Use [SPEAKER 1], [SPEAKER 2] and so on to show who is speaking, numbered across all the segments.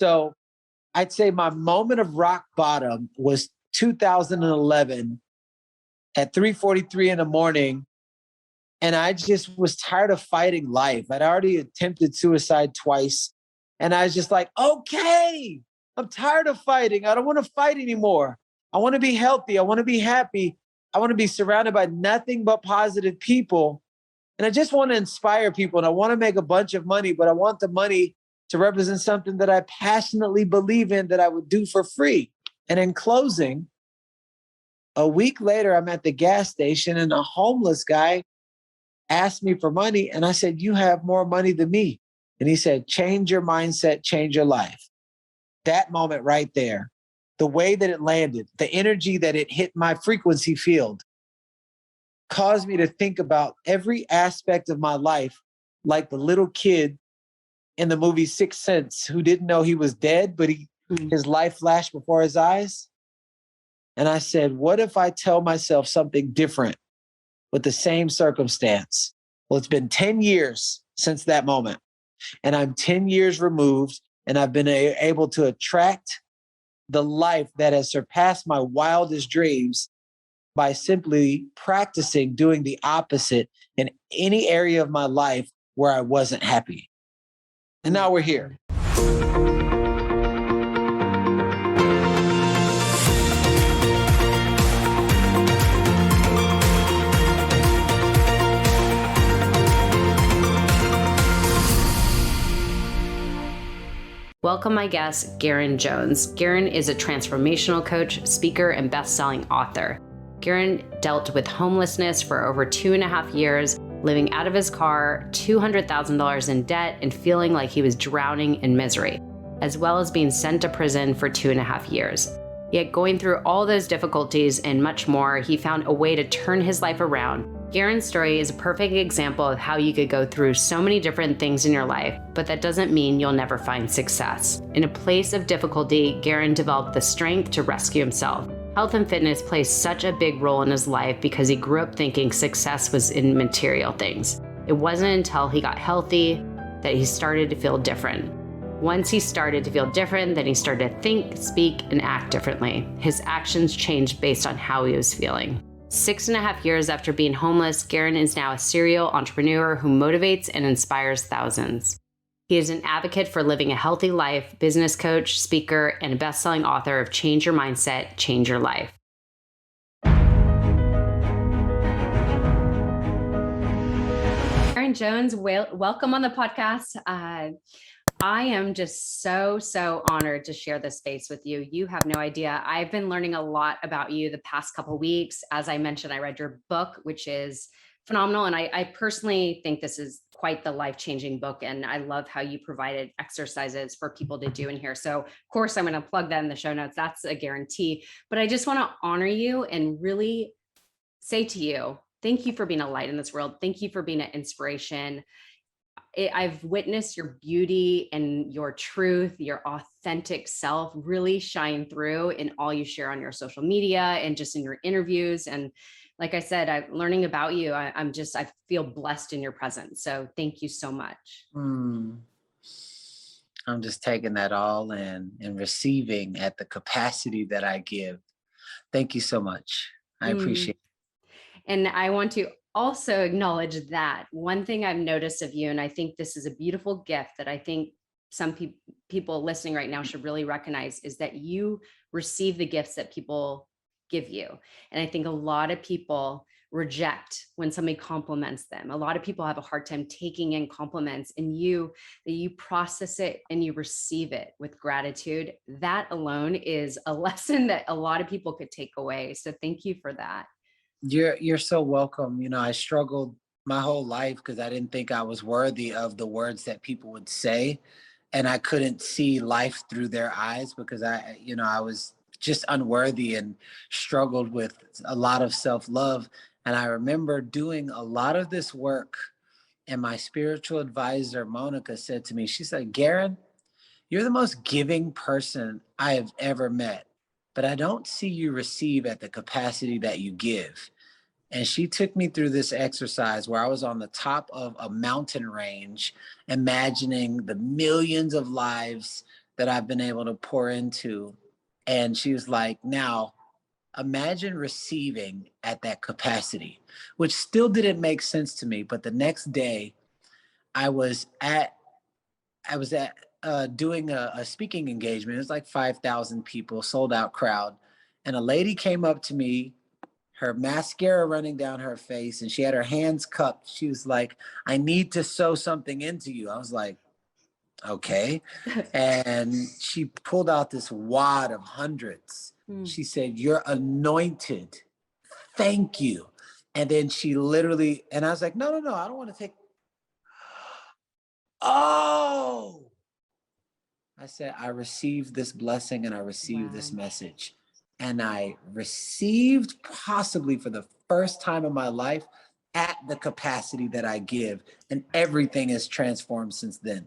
[SPEAKER 1] So I'd say my moment of rock bottom was 2011 at 3:43 in the morning. And I just was tired of fighting life. I'd already attempted suicide twice. And I was just like, okay, I'm tired of fighting. I don't want to fight anymore. I want to be healthy. I want to be happy. I want to be surrounded by nothing but positive people. And I just want to inspire people. And I want to make a bunch of money, but I want the money to represent something that I passionately believe in that I would do for free. And in closing, a week later, I'm at the gas station and a homeless guy asked me for money. And I said, you have more money than me. And he said, change your mindset, change your life. That moment right there, the way that it landed, the energy that it hit my frequency field caused me to think about every aspect of my life, like the little kid in the movie Sixth Sense who didn't know he was dead, but his life flashed before his eyes. And I said, what if I tell myself something different with the same circumstance? Well, it's been 10 years since that moment. And I'm 10 years removed, and I've been able to attract the life that has surpassed my wildest dreams by simply practicing doing the opposite in any area of my life where I wasn't happy. And now we're here.
[SPEAKER 2] Welcome my guest, Garrain Jones. Garrain is a transformational coach, speaker, and best-selling author. Garrain dealt with homelessness for over 2.5 years, living out of his car, $200,000 in debt, and feeling like he was drowning in misery, as well as being sent to prison for 2.5 years. Yet going through all those difficulties and much more, he found a way to turn his life around. Garrain's story is a perfect example of how you could go through so many different things in your life, but that doesn't mean you'll never find success. In a place of difficulty, Garrain developed the strength to rescue himself. Health and fitness plays such a big role in his life because he grew up thinking success was in material things. It wasn't until he got healthy that he started to feel different. Once he started to feel different, then he started to think, speak, and act differently. His actions changed based on how he was feeling. 6.5 years after being homeless, Garrain is now a serial entrepreneur who motivates and inspires thousands. He is an advocate for living a healthy life, business coach, speaker, and a best-selling author of Change Your Mindset, Change Your Life. Garrain Jones, welcome on the podcast. I am just so honored to share this space with you. You have no idea. I've been learning a lot about you the past couple of weeks. As I mentioned, I read your book, which is phenomenal. And I personally think this is quite the life-changing book. And I love how you provided exercises for people to do in here. So of course, I'm going to plug that in the show notes. That's a guarantee. But I just want to honor you and really say to you, thank you for being a light in this world. Thank you for being an inspiration. I've witnessed your beauty and your truth, your authentic self really shine through in all you share on your social media and just in your interviews. And like I said, I'm learning about you. I feel blessed in your presence. So thank you so much.
[SPEAKER 1] I'm just taking that all in and receiving at the capacity that I give. Thank you so much. I appreciate it.
[SPEAKER 2] And I want to also acknowledge that one thing I've noticed of you, and I think this is a beautiful gift that I think some people listening right now should really recognize, is that you receive the gifts that people give you. And I think a lot of people reject when somebody compliments them. A lot of people have a hard time taking in compliments, and you process it and you receive it with gratitude. That alone is a lesson that a lot of people could take away. So thank you for that.
[SPEAKER 1] You're so welcome. You know, I struggled my whole life because I didn't think I was worthy of the words that people would say. And I couldn't see life through their eyes because I was just unworthy and struggled with a lot of self-love. And I remember doing a lot of this work. And my spiritual advisor, Monica, said to me, she said, Garrain, you're the most giving person I have ever met, but I don't see you receive at the capacity that you give. And she took me through this exercise where I was on the top of a mountain range, imagining the millions of lives that I've been able to pour into. And she was like, now imagine receiving at that capacity, which still didn't make sense to me. But the next day I was at doing a speaking engagement. It was like 5,000 people, sold out crowd. And a lady came up to me, her mascara running down her face, and she had her hands cupped. She was like, I need to sew something into you. I was like, okay. And she pulled out this wad of hundreds. She said, you're anointed. Thank you. And then she literally, and I was like, no, I don't want to take. Oh, I said, I received this blessing and I received this message. And I received, possibly for the first time in my life, at the capacity that I give. And everything has transformed since then.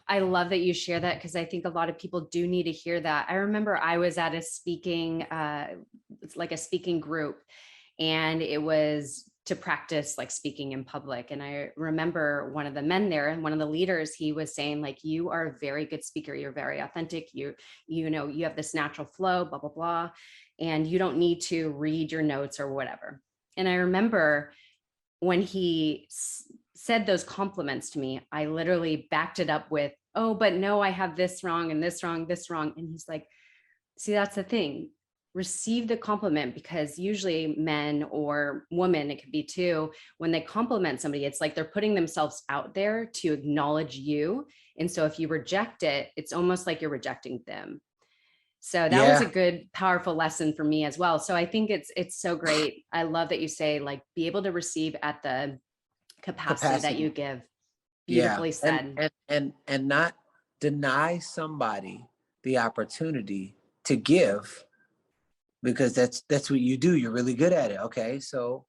[SPEAKER 2] I love that you share that, because I think a lot of people do need to hear that. I remember I was at a speaking, it's like a speaking group, and it was to practice like speaking in public. And I remember one of the men there, and one of the leaders, he was saying like, you are a very good speaker. You're very authentic. You know, you have this natural flow, blah, blah, blah. And you don't need to read your notes or whatever. And I remember when he said those compliments to me, I literally backed it up with, oh, but no, I have this wrong and this wrong, this wrong. And he's like, see, that's the thing. Receive the compliment, because usually men or women, it could be too, when they compliment somebody, it's like they're putting themselves out there to acknowledge you. And so if you reject it, it's almost like you're rejecting them. So that was a good, powerful lesson for me as well. So I think it's so great. I love that you say, like, be able to receive at the capacity that you give. Beautifully said.
[SPEAKER 1] And not deny somebody the opportunity to give, because that's what you do. You're really good at it. Okay, so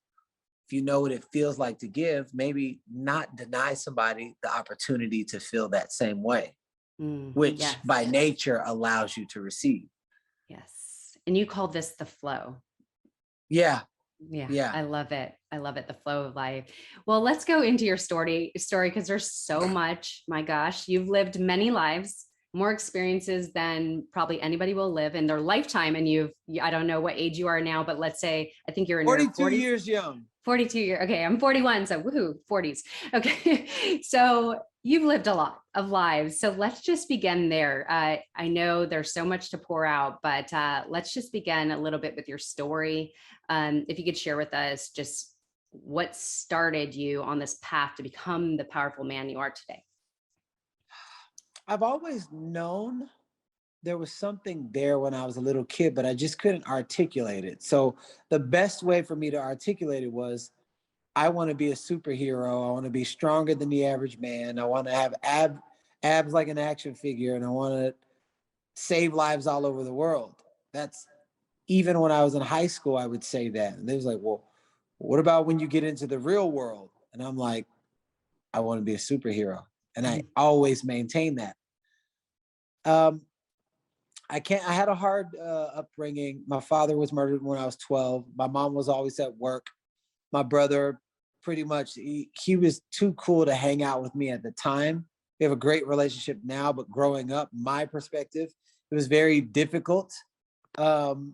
[SPEAKER 1] if you know what it feels like to give, maybe not deny somebody the opportunity to feel that same way, which by nature allows you to receive.
[SPEAKER 2] Yes. And you call this the flow.
[SPEAKER 1] Yeah.
[SPEAKER 2] I love it. I love it. The flow of life. Well, let's go into your story, because there's so much. My gosh, you've lived many lives, more experiences than probably anybody will live in their lifetime. And I don't know what age you are now, but let's say, I think you're in
[SPEAKER 1] 42
[SPEAKER 2] your 40s.
[SPEAKER 1] years young.
[SPEAKER 2] 42 years. Okay. I'm 41. So woohoo, 40s. Okay. So you've lived a lot of lives. So let's just begin there. I know there's so much to pour out, but let's just begin a little bit with your story. If you could share with us just what started you on this path to become the powerful man you are today.
[SPEAKER 1] I've always known there was something there when I was a little kid, but I just couldn't articulate it. So the best way for me to articulate it was, I want to be a superhero. I want to be stronger than the average man. I want to have abs like an action figure, and I want to save lives all over the world. That's, even when I was in high school, I would say that. And they was like, well, what about when you get into the real world? And I'm like, I want to be a superhero. And I always maintain that. I had a hard upbringing. My father was murdered when I was 12. My mom was always at work. My brother, pretty much, he was too cool to hang out with me at the time. We have a great relationship now, but growing up, my perspective, it was very difficult. Sorry,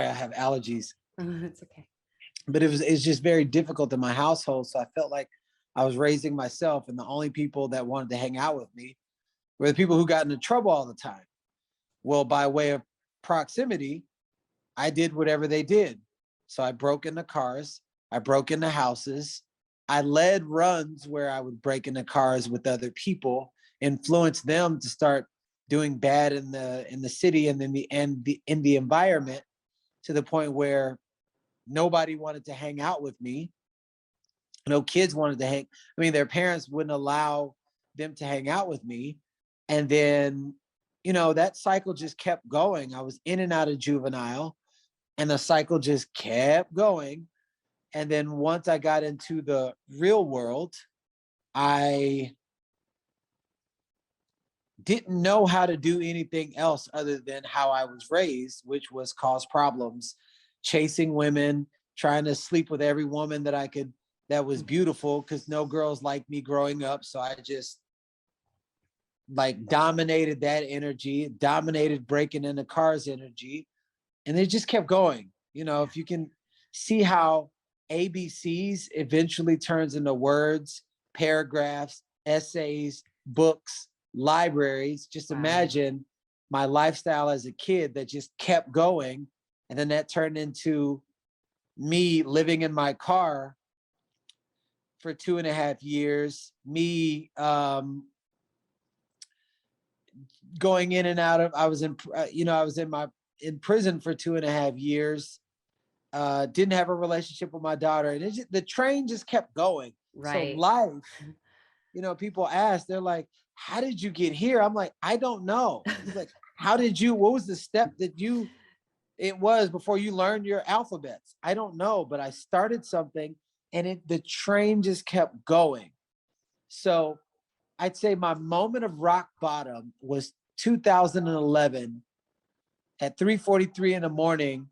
[SPEAKER 1] I have allergies.
[SPEAKER 2] It's okay.
[SPEAKER 1] But it's just very difficult in my household. So I felt like I was raising myself, and the only people that wanted to hang out with me were the people who got into trouble all the time. Well, by way of proximity, I did whatever they did. So I broke into cars, I broke into houses, I led runs where I would break into cars with other people, influence them to start doing bad in the city and in the environment, to the point where nobody wanted to hang out with me. No kids wanted to hang. I mean, their parents wouldn't allow them to hang out with me. And then, that cycle just kept going. I was in and out of juvenile, and the cycle just kept going. And then once I got into the real world, I didn't know how to do anything else other than how I was raised, which was cause problems, chasing women, trying to sleep with every woman that I could, that was beautiful, because no girls liked me growing up. So I just like dominated that energy, dominated breaking into cars energy. And it just kept going. You know, if you can see how ABCs eventually turns into words, paragraphs, essays, books, libraries, just imagine my lifestyle as a kid that just kept going. And then that turned into me living in my car for 2.5 years, me going in and out of, I was in, I was in prison for 2.5 years. Didn't have a relationship with my daughter, and the train just kept going. So life, people ask, they're like, how did you get here? I'm like, I don't know. It's like, what was the step it was before you learned your alphabets? I don't know, but I started something and the train just kept going. So I'd say my moment of rock bottom was 2011 at 3:43 in the morning.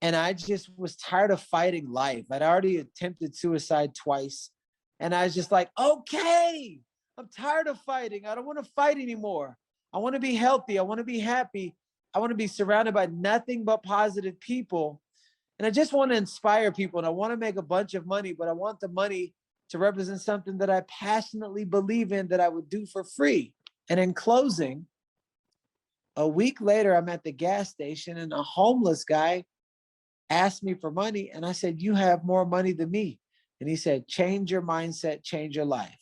[SPEAKER 1] And I just was tired of fighting life. I'd already attempted suicide twice. And I was just like, okay, I'm tired of fighting. I don't want to fight anymore. I want to be healthy. I want to be happy. I want to be surrounded by nothing but positive people. And I just want to inspire people. And I want to make a bunch of money, but I want the money to represent something that I passionately believe in, that I would do for free. And in closing, a week later, I'm at the gas station and a homeless guy asked me for money. And I said, you have more money than me. And he said, change your mindset, change your life.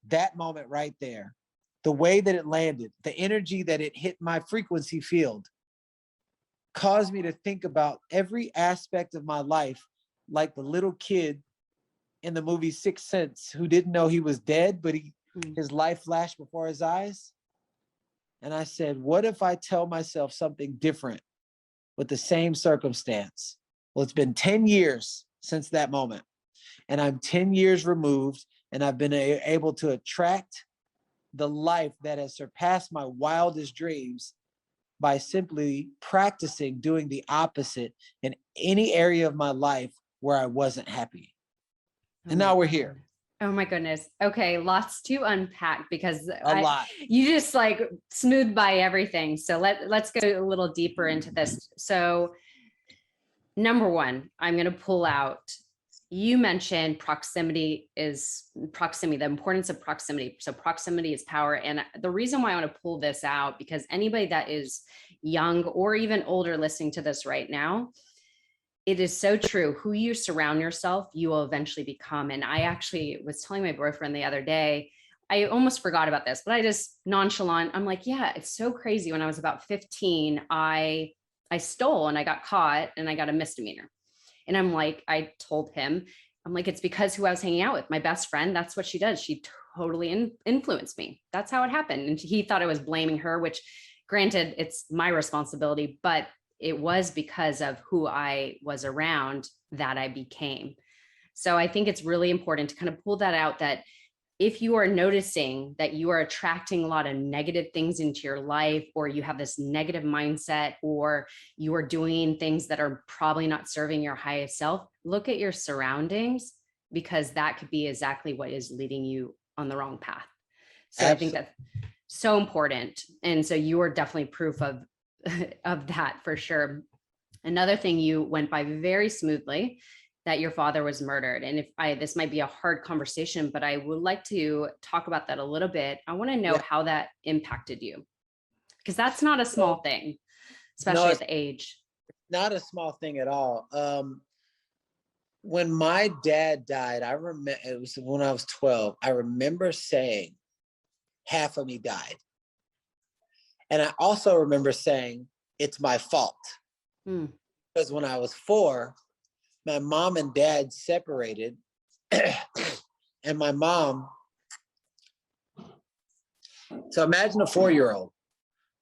[SPEAKER 1] That moment right there, the way that it landed, the energy that it hit my frequency field caused me to think about every aspect of my life, like the little kid in the movie Sixth Sense who didn't know he was dead, but his life flashed before his eyes. And I said, what if I tell myself something different with the same circumstance? Well, it's been 10 years since that moment, and I'm 10 years removed, and I've been able to attract the life that has surpassed my wildest dreams by simply practicing doing the opposite in any area of my life where I wasn't happy. And now we're here.
[SPEAKER 2] Oh my goodness. Okay. Lots to unpack because
[SPEAKER 1] a lot.
[SPEAKER 2] You just like smoothed by everything. So let's go a little deeper into this. So number one, I'm going to pull out, you mentioned the importance of proximity. So proximity is power. And the reason why I want to pull this out, because anybody that is young or even older listening to this right now, it is so true. Who you surround yourself, you will eventually become. And I actually was telling my boyfriend the other day, I almost forgot about this, but I just nonchalant, I'm like, yeah, it's so crazy. When I was about 15, I stole and I got caught and I got a misdemeanor. And I'm like, I told him, I'm like, it's because who I was hanging out with, my best friend. That's what she does. She totally influenced me. That's how it happened. And he thought I was blaming her, which granted, it's my responsibility, but it was because of who I was around that I became. So I think it's really important to kind of pull that out, that if you are noticing that you are attracting a lot of negative things into your life, or you have this negative mindset, or you are doing things that are probably not serving your highest self, look at your surroundings, because that could be exactly what is leading you on the wrong path. So Absolutely. I think that's so important. And so you are definitely proof of that for sure. Another thing you went by very smoothly, that your father was murdered. And this might be a hard conversation, but I would like to talk about that a little bit. I want to know how that impacted you, because that's not a small thing, especially at the age.
[SPEAKER 1] Not a small thing at all. When my dad died, I remember it was when I was 12. I remember saying, half of me died. And I also remember saying, it's my fault. Because when I was 4, my mom and dad separated, and my mom, so imagine a 4-year-old.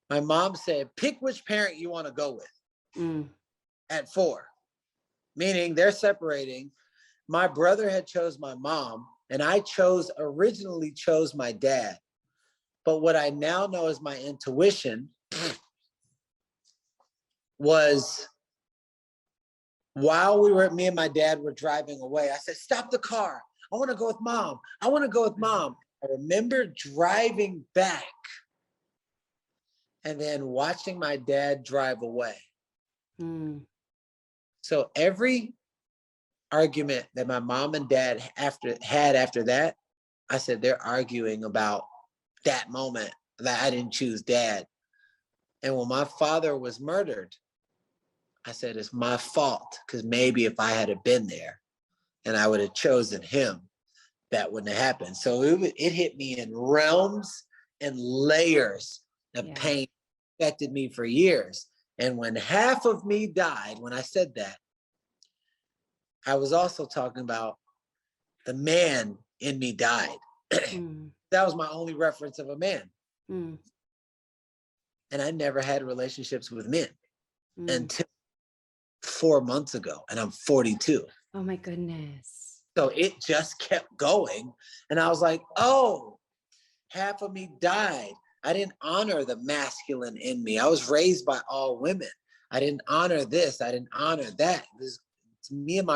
[SPEAKER 1] My mom said, pick which parent you want to go with at 4, meaning they're separating. My brother had chose my mom, and I originally chose my dad. But what I now know as my intuition was, while me and my dad were driving away, I said, stop the car. I want to go with mom. I want to go with mom. I remember driving back and then watching my dad drive away. So every argument that my mom and dad had after that, I said, they're arguing about that moment that I didn't choose dad. And when my father was murdered, I said, it's my fault, because maybe if I had been there and I would have chosen him, that wouldn't have happened. So it hit me in realms and layers of pain, affected me for years. And when half of me died, when I said that, I was also talking about the man in me died. That was my only reference of a man. And I never had relationships with men until 4 months ago, and I'm 42.
[SPEAKER 2] Oh my goodness.
[SPEAKER 1] So it just kept going. And I was like, oh, half of me died. I didn't honor the masculine in me. I was raised by all women. I didn't honor this. I didn't honor that. This, to me and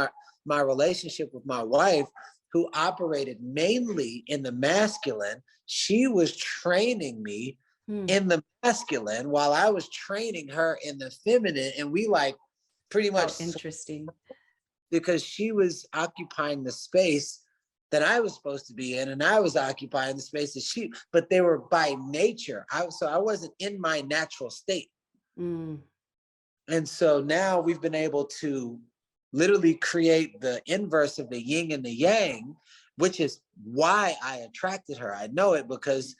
[SPEAKER 1] my relationship with my wife, who operated mainly in the masculine, she was training me in the masculine while I was training her in the feminine. And we like pretty much
[SPEAKER 2] interesting,
[SPEAKER 1] because she was occupying the space that I was supposed to be in, and I was occupying the space that she, but they were by nature. So I wasn't in my natural state. And so now we've been able to literally create the inverse of the yin and the yang, which is why I attracted her. I know it because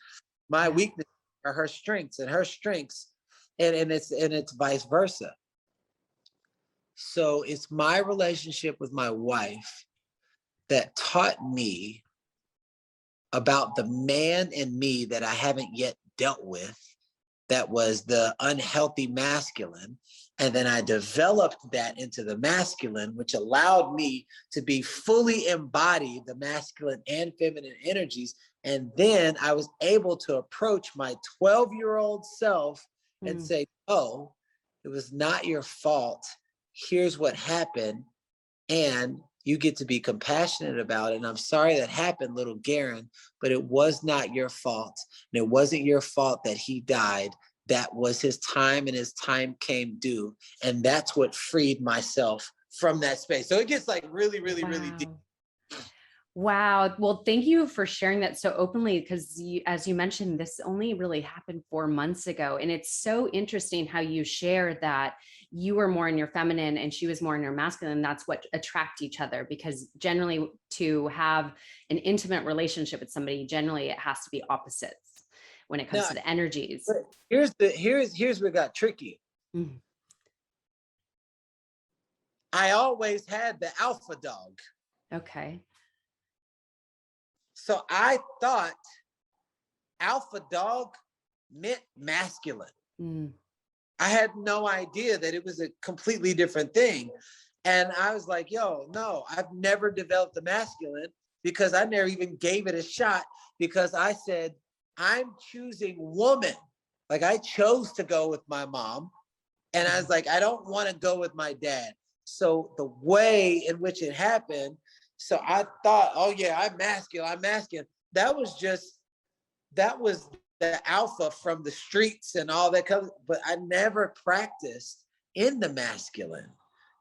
[SPEAKER 1] my weaknesses are her strengths, and her strengths, and it's vice versa. So it's my relationship with my wife that taught me about the man in me that I haven't yet dealt with, that was the unhealthy masculine. And then I developed that into the masculine, which allowed me to be fully embodied the masculine and feminine energies. And then I was able to approach my 12-year-old self and say, oh, it was not your fault. Here's what happened. And you get to be compassionate about it. And I'm sorry that happened, little Garrain, but it was not your fault. And it wasn't your fault that he died. That was his time, and his time came due. And that's what freed myself from that space. So it gets like really, really, really deep.
[SPEAKER 2] Wow. Well, thank you for sharing that so openly, because as you mentioned, this only really happened 4 months ago. And it's so interesting how you share that you were more in your feminine and she was more in her masculine. That's what attract each other, because generally to have an intimate relationship with somebody, generally it has to be opposites when it comes to the energies.
[SPEAKER 1] Here's where it got tricky. I always had the alpha dog.
[SPEAKER 2] Okay.
[SPEAKER 1] So I thought alpha dog meant masculine. I had no idea that it was a completely different thing. And I was like, yo, no, I've never developed the masculine, because I never even gave it a shot, because I said, I'm choosing woman. Like I chose to go with my mom. And I was like, I don't want to go with my dad. So the way in which it happened, so I thought, oh yeah, I'm masculine. That was the alpha from the streets and all that comes, but I never practiced in the masculine,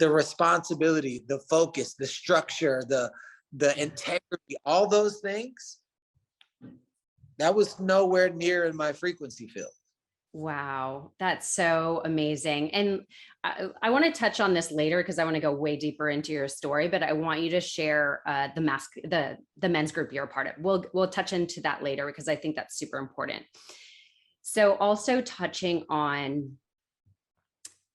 [SPEAKER 1] the responsibility, the focus, the structure, the integrity, all those things. That was nowhere near in my frequency field.
[SPEAKER 2] Wow, that's so amazing. And I want to touch on this later, because I want to go way deeper into your story, but I want you to share the men's group you're a part of. We'll touch into that later, because I think that's super important. So also touching on,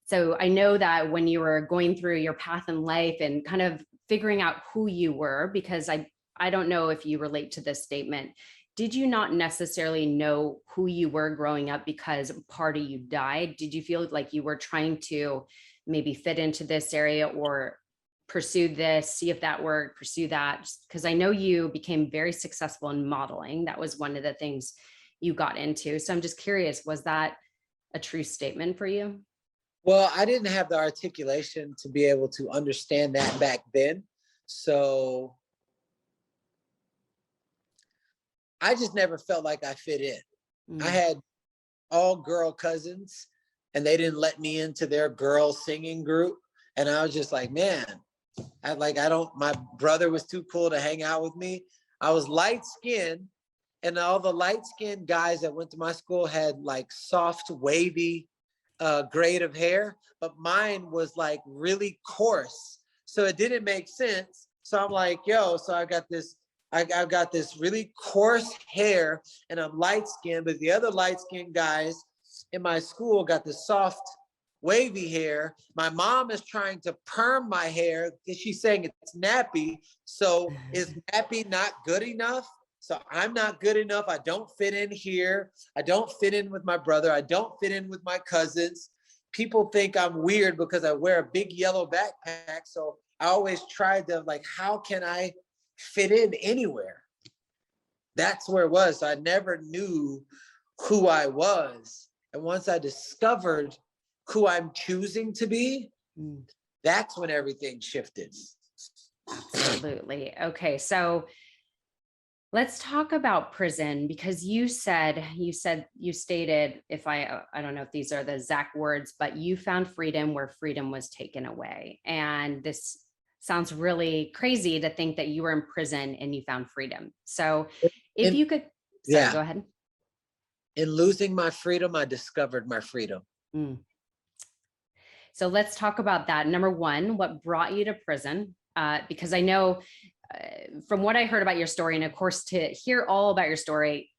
[SPEAKER 2] so I know that when you were going through your path in life and kind of figuring out who you were, because I don't know if you relate to this statement, did you not necessarily know who you were growing up because part of you died? Did you feel like you were trying to maybe fit into this area or pursue this, see if that worked, pursue that? Because I know you became very successful in modeling. That was one of the things you got into. So I'm just curious, was that a true statement for you?
[SPEAKER 1] Well, I didn't have the articulation to be able to understand that back then. So I just never felt like I fit in.
[SPEAKER 2] Mm.
[SPEAKER 1] I had all girl cousins and they didn't let me into their girl singing group. And I was just like, man, my brother was too cool to hang out with me. I was light skinned, and all the light skinned guys that went to my school had like soft, wavy grade of hair, but mine was like really coarse. So it didn't make sense. So I'm like, yo, so I've got this really coarse hair and I'm light skinned, but the other light skinned guys in my school got the soft, wavy hair. My mom is trying to perm my hair because she's saying it's nappy. So is nappy not good enough? So I'm not good enough. I don't fit in here. I don't fit in with my brother. I don't fit in with my cousins. People think I'm weird because I wear a big yellow backpack. So I always tried to like, how can I fit in anywhere? That's where it was. So I never knew who I was. And once I discovered who I'm choosing to be, that's when everything shifted.
[SPEAKER 2] Absolutely. Okay. So let's talk about prison, because you stated, if I don't know if these are the exact words, but you found freedom where freedom was taken away. And this sounds really crazy to think that you were in prison and you found freedom. So if you could, sorry, go ahead.
[SPEAKER 1] In losing my freedom, I discovered my freedom.
[SPEAKER 2] So let's talk about that. Number one, what brought you to prison? Because I know from what I heard about your story, and of course, to hear all about your story,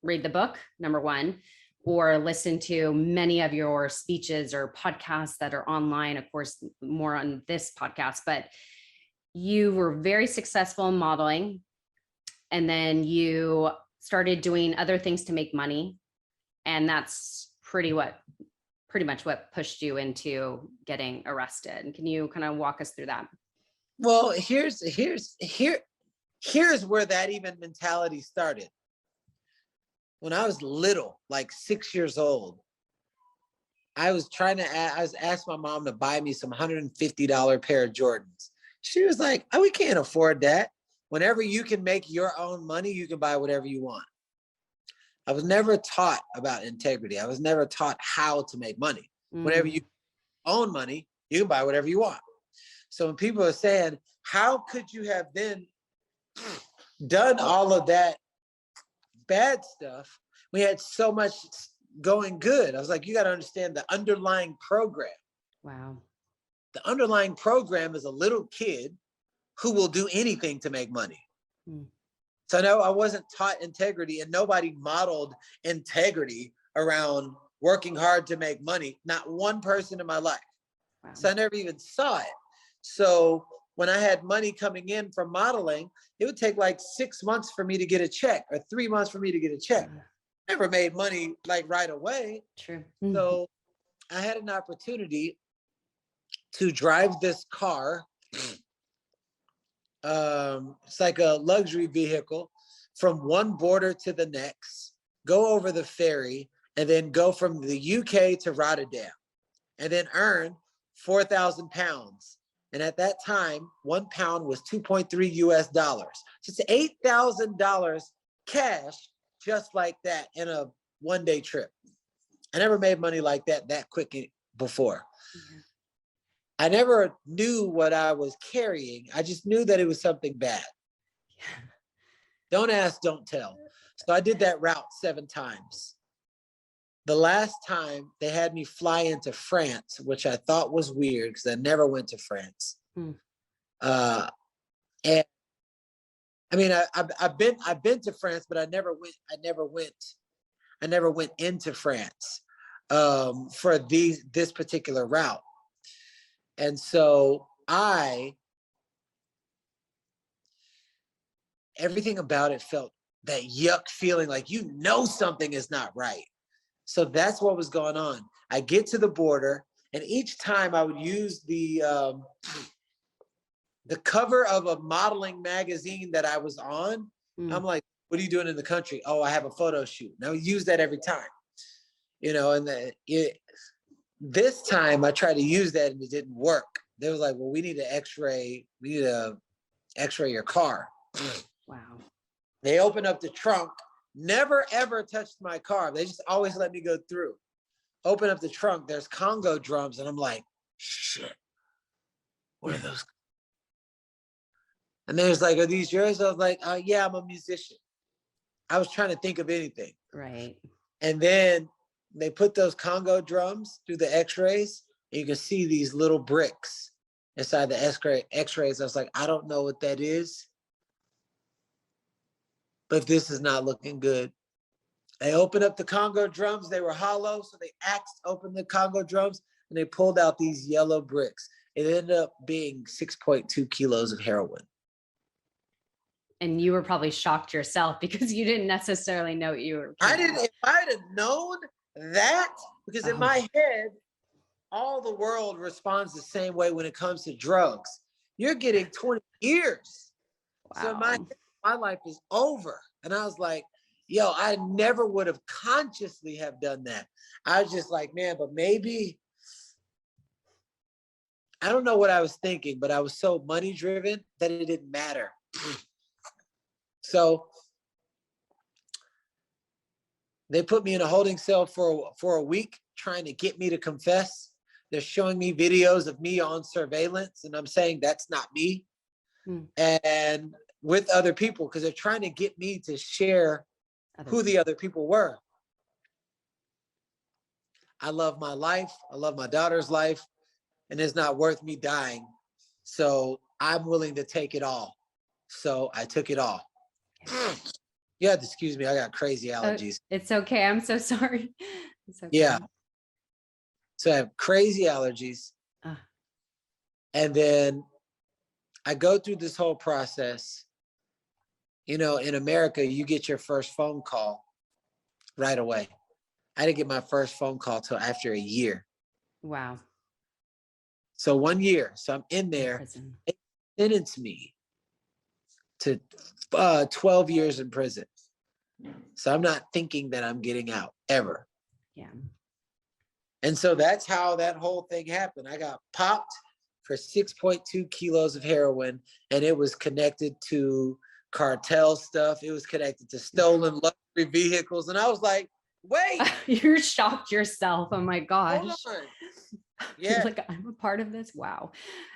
[SPEAKER 2] read the book, number one, or listen to many of your speeches or podcasts that are online, of course, more on this podcast, but you were very successful in modeling. And then you started doing other things to make money. And that's pretty much what pushed you into getting arrested. Can you kind of walk us through that?
[SPEAKER 1] Well, here's where that even mentality started. When I was little, like 6 years old, I was asked my mom to buy me some $150 pair of Jordans. She was like, oh, we can't afford that. Whenever you can make your own money, you can buy whatever you want. I was never taught about integrity. I was never taught how to make money. Whenever you own money, you can buy whatever you want. So when people are saying, how could you have then done all of that bad stuff? We had so much going good. I was like, you got to understand the underlying program.
[SPEAKER 2] Wow.
[SPEAKER 1] The underlying program is a little kid who will do anything to make money. So no, I wasn't taught integrity, and nobody modeled integrity around working hard to make money. Not one person in my life. Wow. So I never even saw it. So when I had money coming in from modeling, it would take like 6 months for me to get a check, or 3 months for me to get a check. Never made money like right away.
[SPEAKER 2] True.
[SPEAKER 1] So I had an opportunity to drive this car. It's like a luxury vehicle, from one border to the next, go over the ferry, and then go from the UK to Rotterdam, and then earn 4,000 pounds. And at that time, 1 pound was 2.3 US dollars. Just $8,000 cash, just like that, in a one-day trip. I never made money like that quick before. I never knew what I was carrying. I just knew that it was something bad. Don't ask, don't tell. So I did that route 7 times. The last time they had me fly into France, which I thought was weird because I never went to France. And I mean, I've been to France, but I never went into France for this particular route. And so everything about it felt that yuck feeling, like, something is not right. So that's what was going on. I get to the border, and each time I would use the cover of a modeling magazine that I was on. I'm like, what are you doing in the country? Oh, I have a photo shoot. And I would use that every time, and this time I tried to use that and it didn't work. They was like, well, we need to x-ray your car.
[SPEAKER 2] Wow.
[SPEAKER 1] They open up the trunk, never ever touched my car. They just always let me go through. Open up the trunk, there's Congo drums, and I'm like, shit, what are those? And there's like, are these yours? I was like, yeah, I'm a musician. I was trying to think of anything.
[SPEAKER 2] Right.
[SPEAKER 1] And then they put those Congo drums through the x-rays, and you can see these little bricks inside the x-rays. I was like, I don't know what that is, but this is not looking good. They opened up the Congo drums. They were hollow, so they axed open the Congo drums, and they pulled out these yellow bricks. It ended up being 6.2 kilos of heroin.
[SPEAKER 2] And you were probably shocked yourself because you didn't necessarily know what you were.
[SPEAKER 1] I didn't, if I'd have known that, because in my head, all the world responds the same way when it comes to drugs. You're getting 20 years. Wow. So my life is over. And I was like, yo, I never would have consciously have done that. I was just like, man, but maybe, I don't know what I was thinking, but I was so money driven that it didn't matter. So they put me in a holding cell for a week, trying to get me to confess. They're showing me videos of me on surveillance, and I'm saying that's not me. And with other people, because they're trying to get me to share who the other people were. I love my life. I love my daughter's life, and it's not worth me dying. So I'm willing to take it all. So I took it all. You have to excuse me. I got crazy allergies.
[SPEAKER 2] It's okay. I'm so sorry. It's okay.
[SPEAKER 1] Yeah. So I have crazy allergies. And then I go through this whole process. You know, in America, you get your first phone call right away. I didn't get my first phone call till after a year.
[SPEAKER 2] Wow.
[SPEAKER 1] So 1 year. So I'm in there. They sentenced me to 12 years in prison. So I'm not thinking that I'm getting out ever.
[SPEAKER 2] Yeah.
[SPEAKER 1] And so that's how that whole thing happened. I got popped for 6.2 kilos of heroin, and it was connected to cartel stuff. It was connected to stolen luxury vehicles. And I was like, wait.
[SPEAKER 2] You're shocked yourself. Oh my gosh.
[SPEAKER 1] Hold on.
[SPEAKER 2] Yeah. You're like, I'm a part of this. Wow.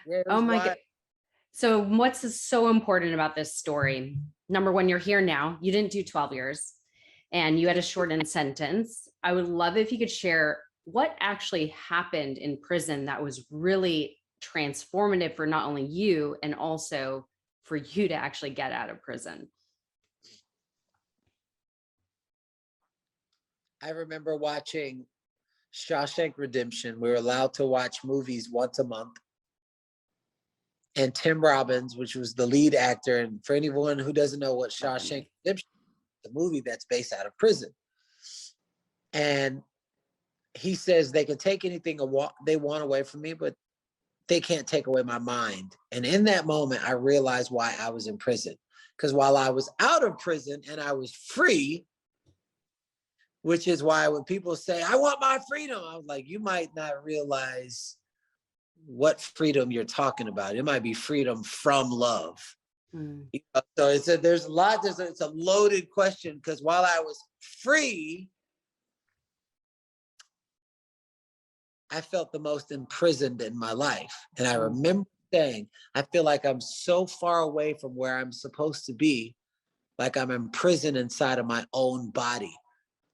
[SPEAKER 1] Yeah,
[SPEAKER 2] oh my God. So what's so important about this story? Number one, you're here now. You didn't do 12 years and you had a shortened sentence. I would love if you could share what actually happened in prison that was really transformative for not only you and also for you to actually get out of prison.
[SPEAKER 1] I remember watching Shawshank Redemption. We were allowed to watch movies once a month. And Tim Robbins, which was the lead actor, and for anyone who doesn't know what Shawshank Redemption is, the movie that's based out of prison. And he says they can take anything they want away from me, but they can't take away my mind. And in that moment, I realized why I was in prison. Because while I was out of prison and I was free, which is why when people say, I want my freedom, I was like, you might not realize what freedom you're talking about. It might be freedom from love. You know, so it's it's a loaded question, because while I was free, I felt the most imprisoned in my life. And I remember saying, I feel like I'm so far away from where I'm supposed to be, like I'm imprisoned inside of my own body,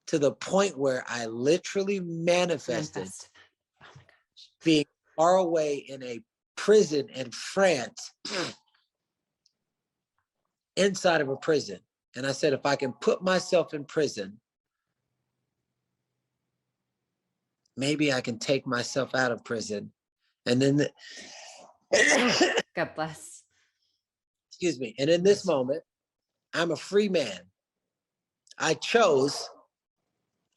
[SPEAKER 1] to the point where I literally manifested
[SPEAKER 2] oh my gosh,
[SPEAKER 1] being far away in a prison in France, inside of a prison. And I said, if I can put myself in prison, maybe I can take myself out of prison. And then,
[SPEAKER 2] God bless.
[SPEAKER 1] Excuse me. And in this moment, I'm a free man. I chose,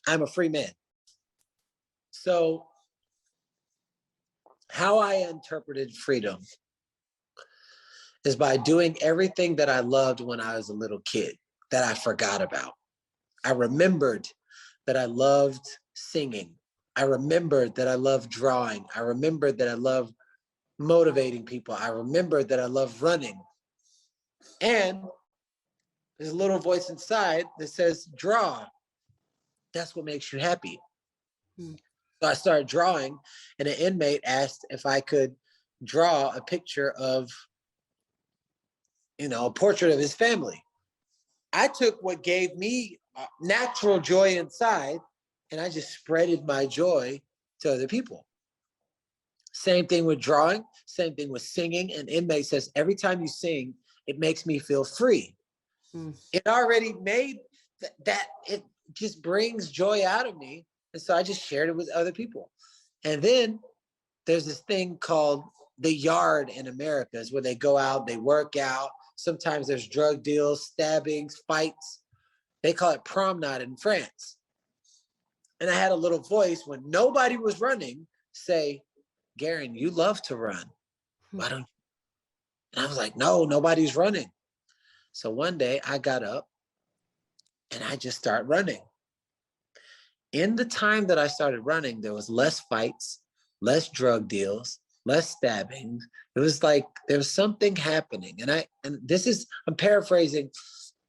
[SPEAKER 1] I'm a free man. So how I interpreted freedom is by doing everything that I loved when I was a little kid that I forgot about. I remembered that I loved singing. I remembered that I loved drawing. I remembered that I loved motivating people. I remembered that I loved running. And There's a little voice inside that says, draw. That's what makes you happy. So I started drawing, and an inmate asked if I could draw a picture of, a portrait of his family. I took what gave me natural joy inside, and I just spreaded my joy to other people. Same thing with drawing, same thing with singing. An inmate says, every time you sing, it makes me feel free. It already made that it just brings joy out of me. And so I just shared it with other people. And then there's this thing called the yard in America, is where they go out, they work out. Sometimes there's drug deals, stabbings, fights. They call it promenade in France. And I had a little voice when nobody was running say, Garrain, you love to run. Why don't you? And I was like, no, nobody's running. So one day I got up and I just started running. In the time that I started running, there was less fights, less drug deals, less stabbings. It was like there was something happening. And I'm paraphrasing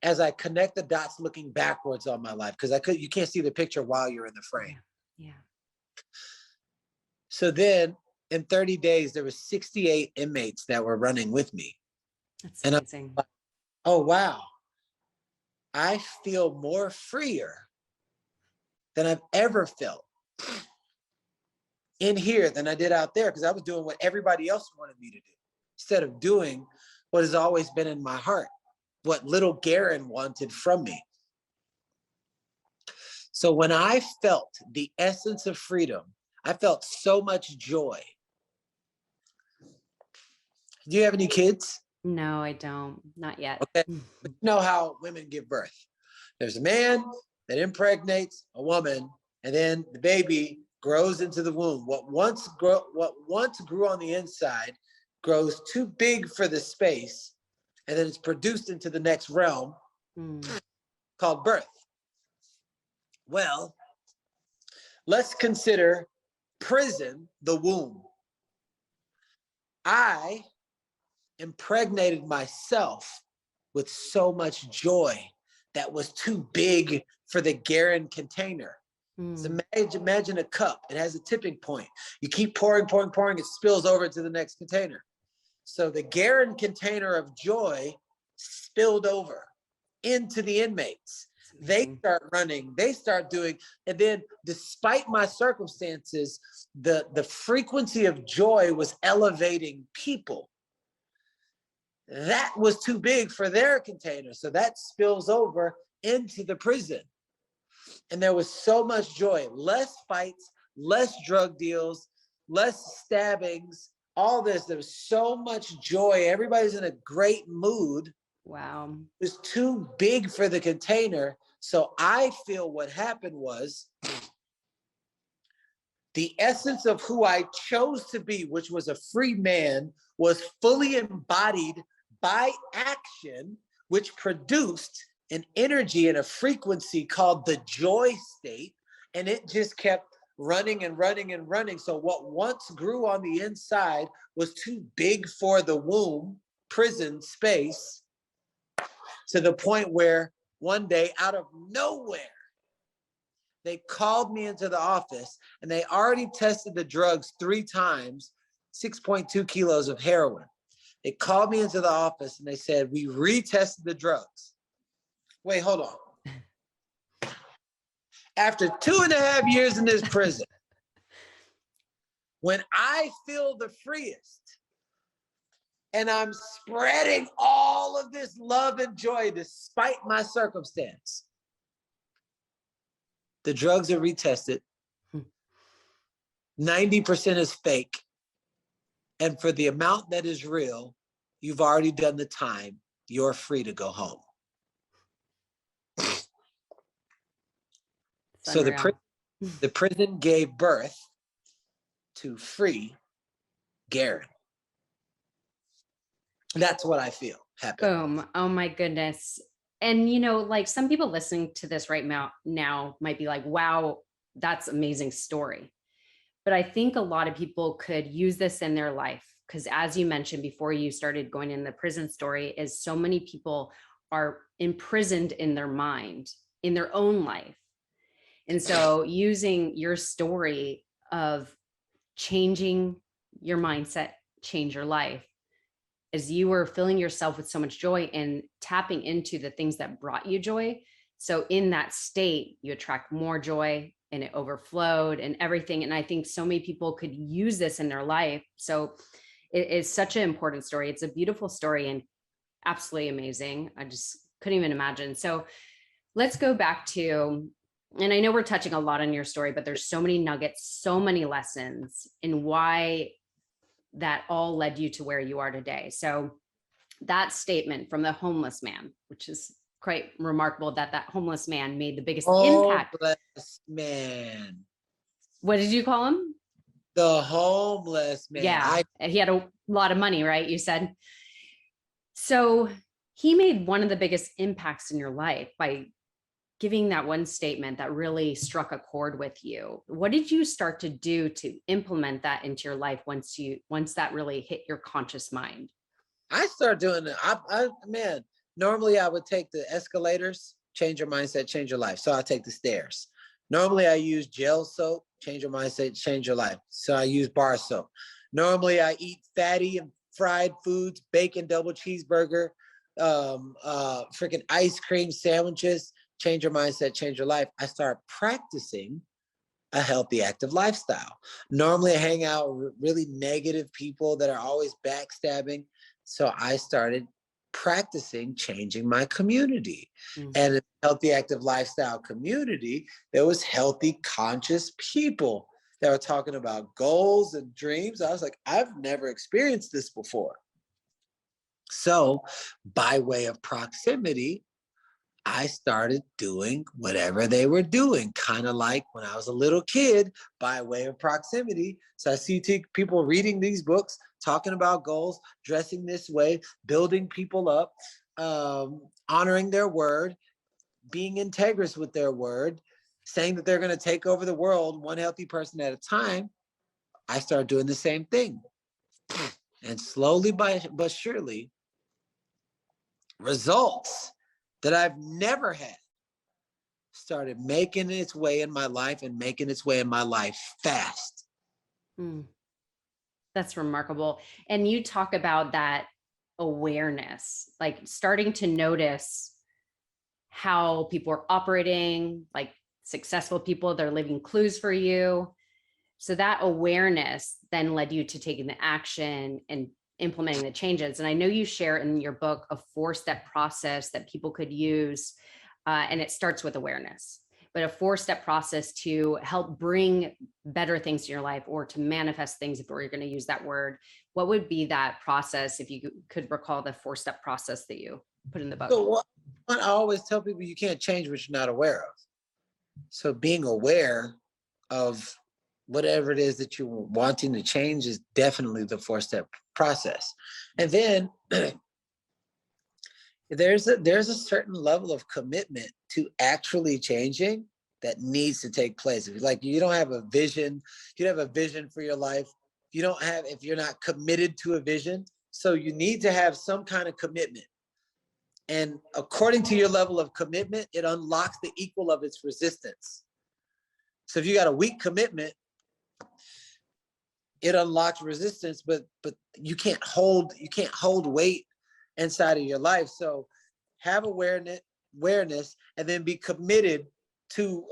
[SPEAKER 1] as I connect the dots looking backwards on my life, because you can't see the picture while you're in the frame.
[SPEAKER 2] Yeah.
[SPEAKER 1] So then in 30 days, there were 68 inmates that were running with me.
[SPEAKER 2] That's
[SPEAKER 1] and
[SPEAKER 2] amazing.
[SPEAKER 1] I'm like, oh, wow. I feel more freer than I've ever felt in here than I did out there, because I was doing what everybody else wanted me to do instead of doing what has always been in my heart, what little Garrain wanted from me. So when I felt the essence of freedom, I felt so much joy. Do you have any kids?
[SPEAKER 2] No, I don't. Not yet.
[SPEAKER 1] Okay. But you know how women give birth. There's a man that impregnates a woman, and then the baby grows into the womb. What once grew on the inside grows too big for the space, and then it's produced into the next realm called birth. Well, let's consider prison the womb. I impregnated myself with so much joy that was too big for the Garrain container. So imagine a cup. It has a tipping point. You keep pouring, it spills over into the next container. So the Garrain container of joy spilled over into the inmates. They start running, they start doing, and then despite my circumstances, the frequency of joy was elevating people. That was too big for their container. So that spills over into the prison. And there was so much joy, less fights, less drug deals, less stabbings, all this. There was so much joy. Everybody's in a great mood.
[SPEAKER 2] Wow.
[SPEAKER 1] It was too big for the container. So I feel what happened was the essence of who I chose to be, which was a free man, was fully embodied by action, which produced an energy and a frequency called the joy state. And it just kept running and running and running. So what once grew on the inside was too big for the womb, prison space, to the point where one day out of nowhere, they called me into the office and they already tested the drugs 3 times, 6.2 kilos of heroin. They called me into the office and they said, we retested the drugs. Wait, hold on. After 2.5 years in this prison, when I feel the freest and I'm spreading all of this love and joy despite my circumstance, the drugs are retested. 90% is fake. And for the amount that is real, you've already done the time. You're free to go home. So the prison gave birth to free Garrain. That's what I feel happened.
[SPEAKER 2] Boom. Oh my goodness. And like some people listening to this right now might be like, wow, that's amazing story. But I think a lot of people could use this in their life, because as you mentioned before you started going in the prison story, is so many people are imprisoned in their mind, in their own life. And so using your story of changing your mindset, change your life, as you were filling yourself with so much joy and tapping into the things that brought you joy. So in that state, you attract more joy and it overflowed and everything. And I think so many people could use this in their life. So it is such an important story. It's a beautiful story and absolutely amazing. I just couldn't even imagine. So let's go back to, and I know we're touching a lot on your story, but there's so many nuggets, so many lessons in why that all led you to where you are today. So that statement from the homeless man, which is quite remarkable that that homeless man made the biggest impact.
[SPEAKER 1] Homeless man.
[SPEAKER 2] What did you call him?
[SPEAKER 1] The homeless man.
[SPEAKER 2] Yeah, he had a lot of money, right? You said. So he made one of the biggest impacts in your life by giving that one statement that really struck a chord with you. What did you start to do to implement that into your life once that really hit your conscious mind?
[SPEAKER 1] I started doing it. Man, normally I would take the escalators, change your mindset, change your life. So I take the stairs. Normally I use gel soap, change your mindset, change your life. So I use bar soap. Normally I eat fatty and fried foods, bacon, double cheeseburger, freaking ice cream sandwiches, change your mindset, change your life. I start practicing a healthy, active lifestyle. Normally I hang out with really negative people that are always backstabbing. So I started practicing changing my community. And in a healthy, active lifestyle community, there was healthy, conscious people that were talking about goals and dreams. I was like, I've never experienced this before. So by way of proximity, I started doing whatever they were doing, kind of like when I was a little kid, by way of proximity. So I see people reading these books, talking about goals, dressing this way, building people up, honoring their word, being integrous with their word, saying that they're going to take over the world one healthy person at a time. I started doing the same thing. And slowly but surely, results that I've never had started making its way in my life and making its way in my life fast.
[SPEAKER 2] That's remarkable. And you talk about that awareness, like starting to notice how people are operating, like successful people, they're leaving clues for you. So that awareness then led you to taking the action and implementing the changes. And I know you share in your book a 4-step process that people could use. And it starts with awareness, but a 4-step process to help bring better things to your life or to manifest things, if we're going to use that word. What would be that process, if you could recall the 4-step process that you put in the book?
[SPEAKER 1] So I always tell people you can't change what you're not aware of. So being aware of whatever it is that you're wanting to change is definitely the 4-step process. And then there's a certain level of commitment to actually changing that needs to take place. If you don't have a vision, you don't have a vision for your life. If you're not committed to a vision, so you need to have some kind of commitment. And according to your level of commitment, it unlocks the equal of its resistance. So if you got a weak commitment, it unlocks resistance, but you can't hold weight inside of your life. So have awareness, and then be committed to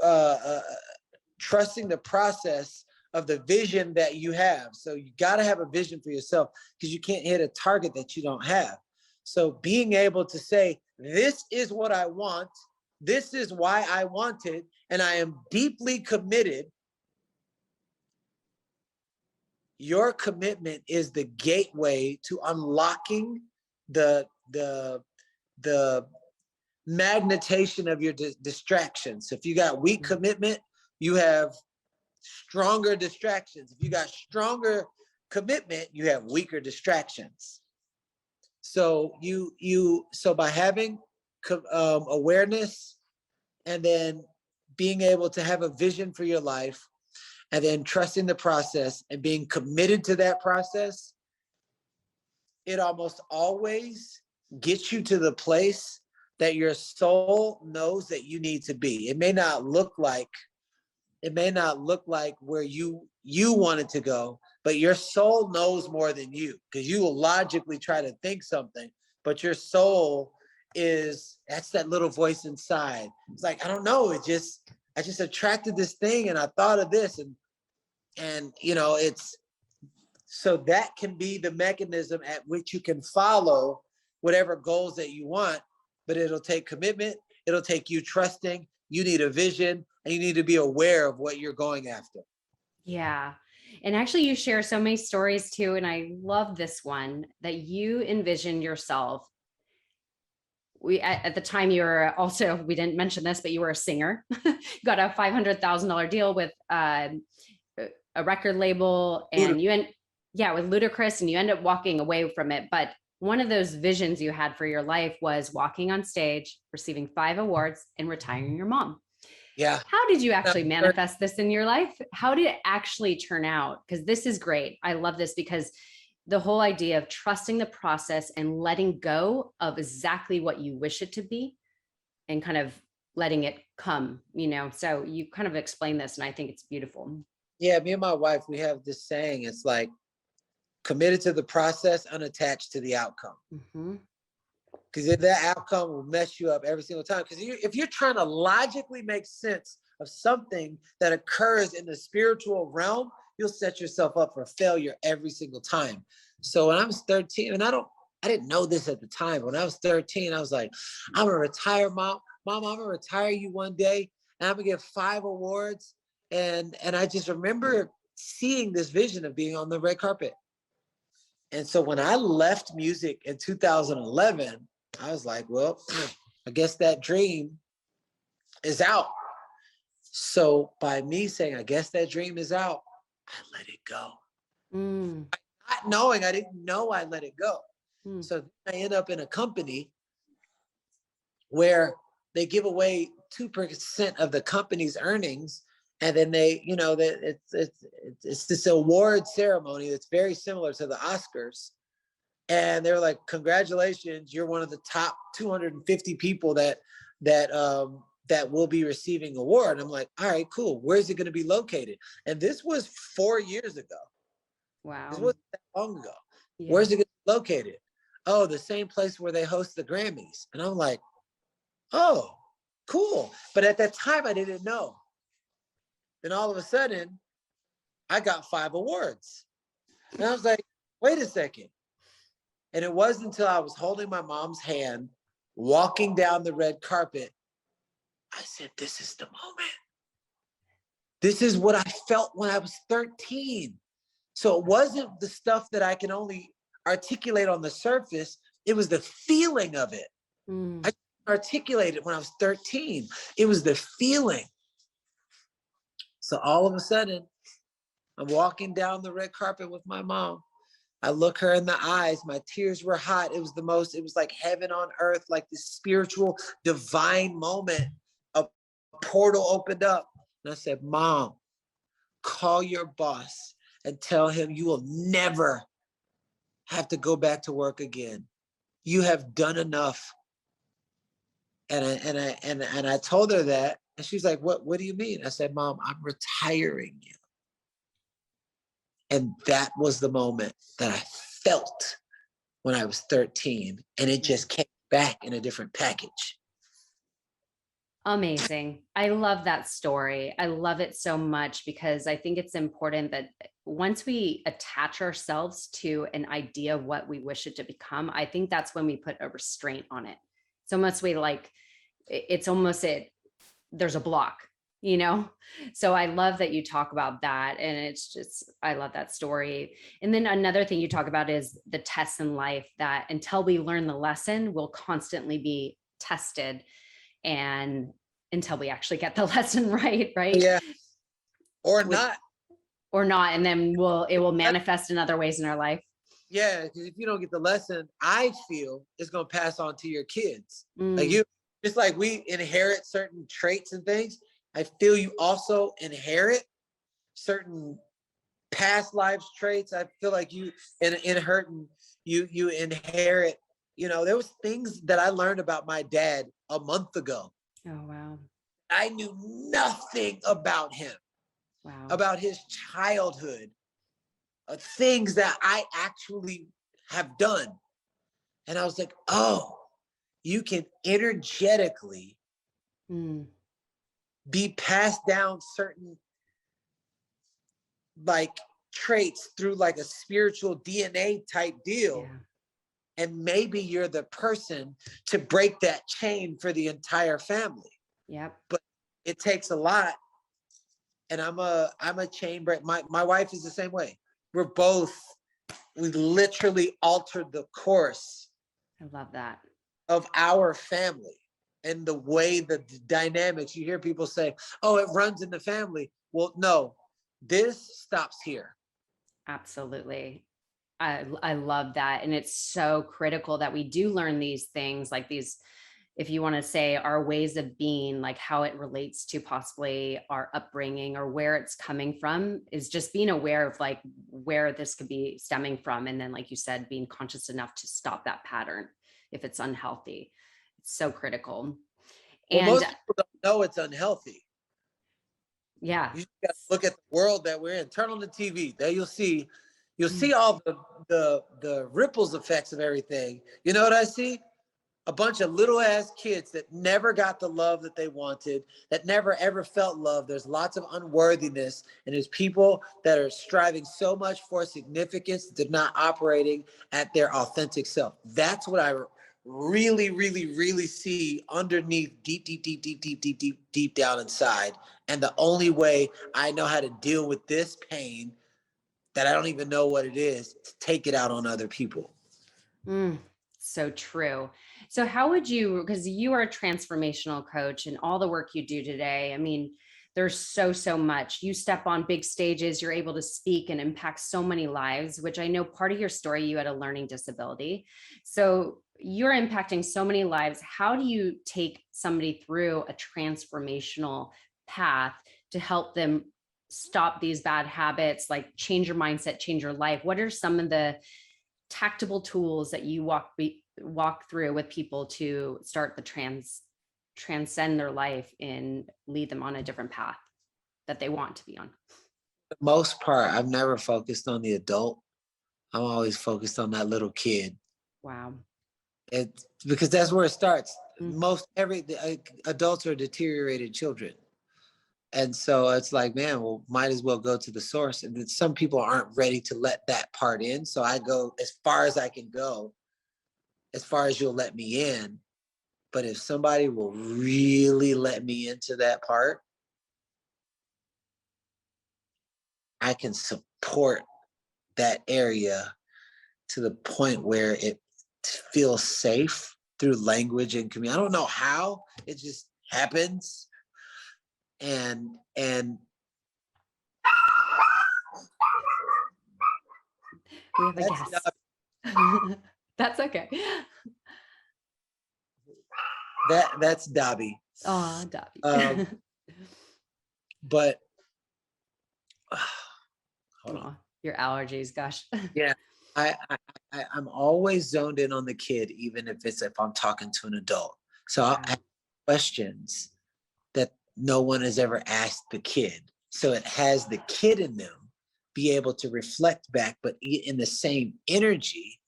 [SPEAKER 1] trusting the process of the vision that you have. So you got to have a vision for yourself, because you can't hit a target that you don't have. So being able to say, this is what I want, this is why I want it, and I am deeply committed. Your commitment is the gateway to unlocking the magnetation of your distractions. So if you got weak commitment, you have stronger distractions. If you got stronger commitment, you have weaker distractions. So so by having awareness, and then being able to have a vision for your life, and then trusting the process and being committed to that process, it almost always gets you to the place that your soul knows that you need to be. It may not look like where you wanted to go, but your soul knows more than you, because you will logically try to think something, but your soul that's that little voice inside. It's like, I don't know, I just attracted this thing and I thought of this, and it's so that can be the mechanism at which you can follow whatever goals that you want, but it'll take commitment. It'll take you trusting. You need a vision, and you need to be aware of what you're going after.
[SPEAKER 2] Yeah. And actually, you share so many stories too. And I love this one that you envisioned yourself. At the time you were also, we didn't mention this, but you were a singer. You got a $500,000 deal with a record label, and with Ludacris, and you end up walking away from it. But one of those visions you had for your life was walking on stage, receiving 5 awards, and retiring your mom.
[SPEAKER 1] Yeah.
[SPEAKER 2] How did you actually manifest this in your life? How did it actually turn out? Because this is great. I love this, because the whole idea of trusting the process and letting go of exactly what you wish it to be and kind of letting it come, so you kind of explain this, and I think it's beautiful.
[SPEAKER 1] Yeah. Me and my wife, we have this saying, it's like, committed to the process, unattached to the outcome. Because if that outcome will mess you up every single time. Because if you're trying to logically make sense of something that occurs in the spiritual realm, you'll set yourself up for failure every single time. So when I was 13, and I didn't know this at the time, but when I was 13, I was like, I'm gonna retire, mom. I'm gonna retire you one day, and I'm gonna get 5 awards. And I just remember seeing this vision of being on the red carpet. And so when I left music in 2011, I was like, well, I guess that dream is out. So by me saying, I guess that dream is out, I let it go. Not knowing, I didn't know I let it go. So I end up in a company where they give away 2% of the company's earnings. And then they, it's this award ceremony that's very similar to the Oscars. And they're like, congratulations, you're one of the top 250 people that will be receiving award. And I'm like, all right, cool. Where's it going to be located? And this was 4 years ago.
[SPEAKER 2] Wow.
[SPEAKER 1] This wasn't that long ago.
[SPEAKER 2] Yeah.
[SPEAKER 1] Where's it going to be located? Oh, the same place where they host the Grammys. And I'm like, oh, cool. But at that time, I didn't know. Then all of a sudden, I got 5 awards. And I was like, wait a second. And it wasn't until I was holding my mom's hand, walking down the red carpet, I said, this is the moment. This is what I felt when I was 13. So it wasn't the stuff that I can only articulate on the surface. It was the feeling of it. I articulated when I was 13. It was the feeling. So all of a sudden, I'm walking down the red carpet with my mom. I look her in the eyes. My tears were hot. It was like heaven on earth, like this spiritual, divine moment. A portal opened up. And I said, Mom, call your boss and tell him you will never have to go back to work again. You have done enough. And I told her that. And she's like, what do you mean? I said, Mom, I'm retiring you. And that was the moment that I felt when I was 13. And it just came back in a different package.
[SPEAKER 2] Amazing. I love that story. I love it so much, because I think it's important that once we attach ourselves to an idea of what we wish it to become, I think that's when we put a restraint on it. So once we there's a block, So I love that you talk about that. And I love that story. And then another thing you talk about is the tests in life, that until we learn the lesson, we'll constantly be tested, and until we actually get the lesson right.
[SPEAKER 1] Yeah. Or not.
[SPEAKER 2] And then it will manifest in other ways in our life.
[SPEAKER 1] Yeah, because if you don't get the lesson, I feel it's going to pass on to your kids. Just like we inherit certain traits and things, I feel you also inherit certain past lives traits. I feel like you inherit there was things that I learned about my dad a month ago.
[SPEAKER 2] Oh, wow.
[SPEAKER 1] I knew nothing about him,
[SPEAKER 2] Wow.
[SPEAKER 1] about his childhood, things that I actually have done. And I was like, oh, you can energetically be passed down certain like traits through like a spiritual DNA type deal.
[SPEAKER 2] Yeah.
[SPEAKER 1] And maybe you're the person to break that chain for the entire family.
[SPEAKER 2] Yep.
[SPEAKER 1] But it takes a lot. And I'm a chain break. My wife is the same way. We literally altered the course.
[SPEAKER 2] I love that.
[SPEAKER 1] Of our family and the way the dynamics, you hear people say, oh, it runs in the family. Well, no, this stops here.
[SPEAKER 2] Absolutely. I love that. And it's so critical that we do learn these things, like these, if you want to say, our ways of being, like how it relates to possibly our upbringing or where it's coming from, is just being aware of like where this could be stemming from. And then, like you said, being conscious enough to stop that pattern if it's unhealthy. It's so critical.
[SPEAKER 1] Well,
[SPEAKER 2] And
[SPEAKER 1] most people don't know it's unhealthy.
[SPEAKER 2] yeah,
[SPEAKER 1] You just got to look at the world that we're in. Turn on the TV. There you'll see all the ripples effects of everything. You know what I see? A bunch of little ass kids that never got the love that they wanted, that never ever felt love. There's lots of unworthiness, and there's people that are striving so much for significance that they're not operating at their authentic self. That's what I really, really, really see underneath, deep down inside. And the only way I know how to deal with this pain that I don't even know what it is, to take it out on other people.
[SPEAKER 2] So true. So how would you, because you are a transformational coach and all the work you do today, I mean, there's so much. You step on big stages, you're able to speak and impact so many lives, which I know part of your story, you had a learning disability. So you're impacting so many lives. How do you take somebody through a transformational path to help them stop these bad habits, like change your mindset, change your life? What are some of the tactile tools that you walk through with people to start the transcend their life and lead them on a different path that they want to be on?
[SPEAKER 1] For the most part, I've never focused on the adult. I'm always focused on that little kid.
[SPEAKER 2] Wow.
[SPEAKER 1] It's because that's where it starts.
[SPEAKER 2] Mm-hmm.
[SPEAKER 1] Adults are deteriorated children. And so it's like, man, well, might as well go to the source. And then some people aren't ready to let that part in. So I go as far as I can go, as far as you'll let me in. But if somebody will really let me into that part, I can support that area to the point where it feels safe through language and community. I don't know how, it just happens. And
[SPEAKER 2] we have a guest. That's okay.
[SPEAKER 1] That's Dobby.
[SPEAKER 2] Oh, Dobby.
[SPEAKER 1] But
[SPEAKER 2] your allergies, gosh.
[SPEAKER 1] Yeah, I'm always zoned in on the kid, even if I'm talking to an adult. So I'll ask questions that no one has ever asked the kid. So it has the kid in them be able to reflect back, but in the same energy.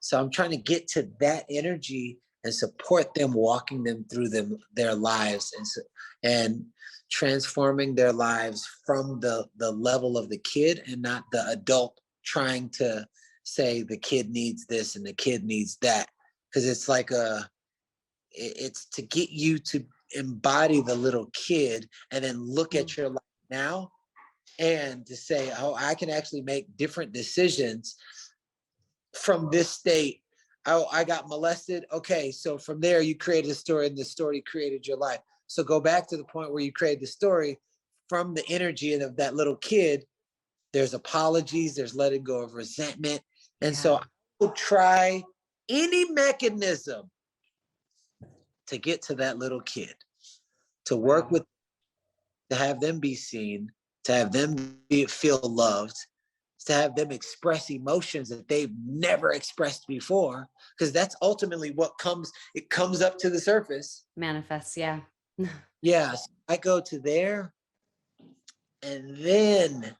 [SPEAKER 1] So I'm trying to get to that energy and support them, walking them through their lives, and transforming their lives from the level of the kid and not the adult trying to say the kid needs this and the kid needs that. Because it's like it's to get you to embody the little kid and then look at your life now and to say, oh, I can actually make different decisions from this state. Oh, I got molested. Okay, so from there you created a story and the story created your life. So go back to the point where you created the story from the energy of that little kid. There's apologies, there's letting go of resentment. And so I will try any mechanism to get to that little kid, to work with, to have them be seen, to have them feel loved, is to have them express emotions that they've never expressed before, because that's ultimately what comes up to the surface.
[SPEAKER 2] Manifests, yeah.
[SPEAKER 1] Yes, I go to there, and then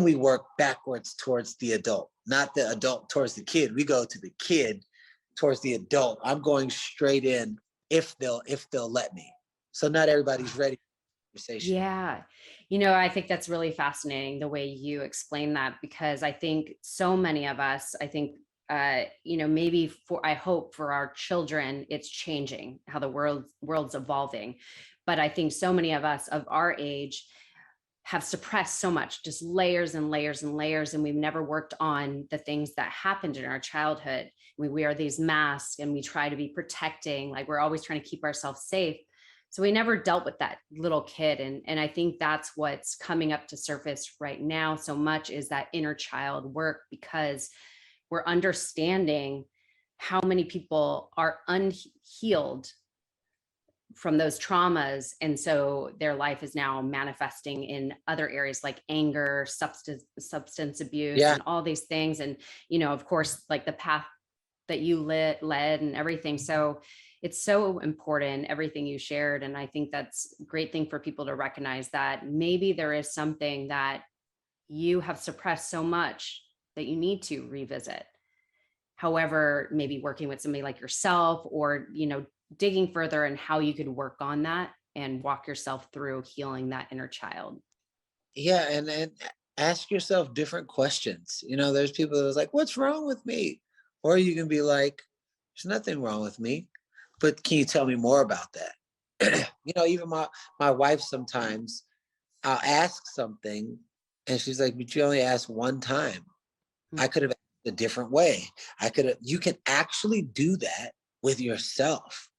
[SPEAKER 1] we work backwards towards the adult, not the adult towards the kid. We go to the kid towards the adult. I'm going straight in if they'll let me. So not everybody's ready for conversation.
[SPEAKER 2] Yeah. I think that's really fascinating the way you explain that, because I think so many of us, I think, maybe I hope for our children, it's changing how the world's evolving. But I think so many of us of our age have suppressed so much, just layers and layers and layers. And we've never worked on the things that happened in our childhood. We wear these masks and we try to be protecting, like we're always trying to keep ourselves safe. So we never dealt with that little kid. And I think that's what's coming up to surface right now so much, is that inner child work, because we're understanding how many people are unhealed from those traumas. And so their life is now manifesting in other areas like anger, substance abuse,
[SPEAKER 1] Yeah.
[SPEAKER 2] and all these things. And, of course, like the path that you led and everything. So it's so important, everything you shared. And I think that's a great thing for people to recognize, that maybe there is something that you have suppressed so much that you need to revisit. However, maybe working with somebody like yourself, or, digging further and how you could work on that and walk yourself through healing that inner child.
[SPEAKER 1] Yeah, and ask yourself different questions. There's people that's like, "What's wrong with me?" Or you can be like, "There's nothing wrong with me, but can you tell me more about that?" Even my wife, sometimes I'll ask something, and she's like, "But you only asked one time. I could have asked a different way. You can actually do that with yourself."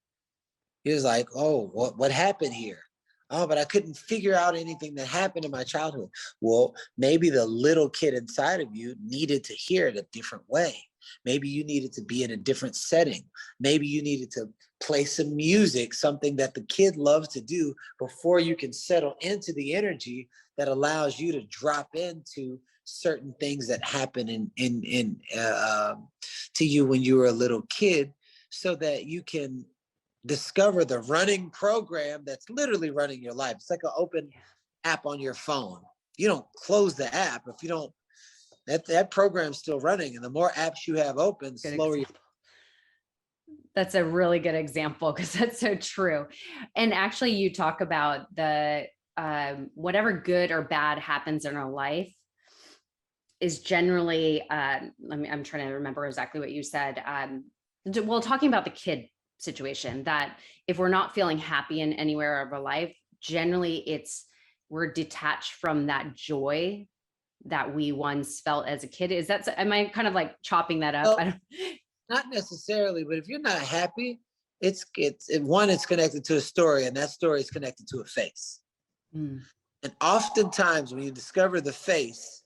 [SPEAKER 1] He was like, "Oh, what happened here?" "Oh, but I couldn't figure out anything that happened in my childhood." Well, maybe the little kid inside of you needed to hear it a different way. Maybe you needed to be in a different setting. Maybe you needed to play some music, something that the kid loves to do, before you can settle into the energy that allows you to drop into certain things that happen to you when you were a little kid, so that you can discover the running program that's literally running your life. It's like an open app on your phone. You don't close the app if you don't. That program's still running, and the more apps you have open, slower.
[SPEAKER 2] That's a really good example, because that's so true. And actually, you talk about the whatever good or bad happens in our life is generally. I'm trying to remember exactly what you said. Well, talking about the kid situation, that if we're not feeling happy in anywhere of our life, generally we're detached from that joy that we once felt as a kid. Am I kind of like chopping that up?
[SPEAKER 1] Well, not necessarily, but if you're not happy, it's connected to a story, and that story is connected to a face. And oftentimes when you discover the face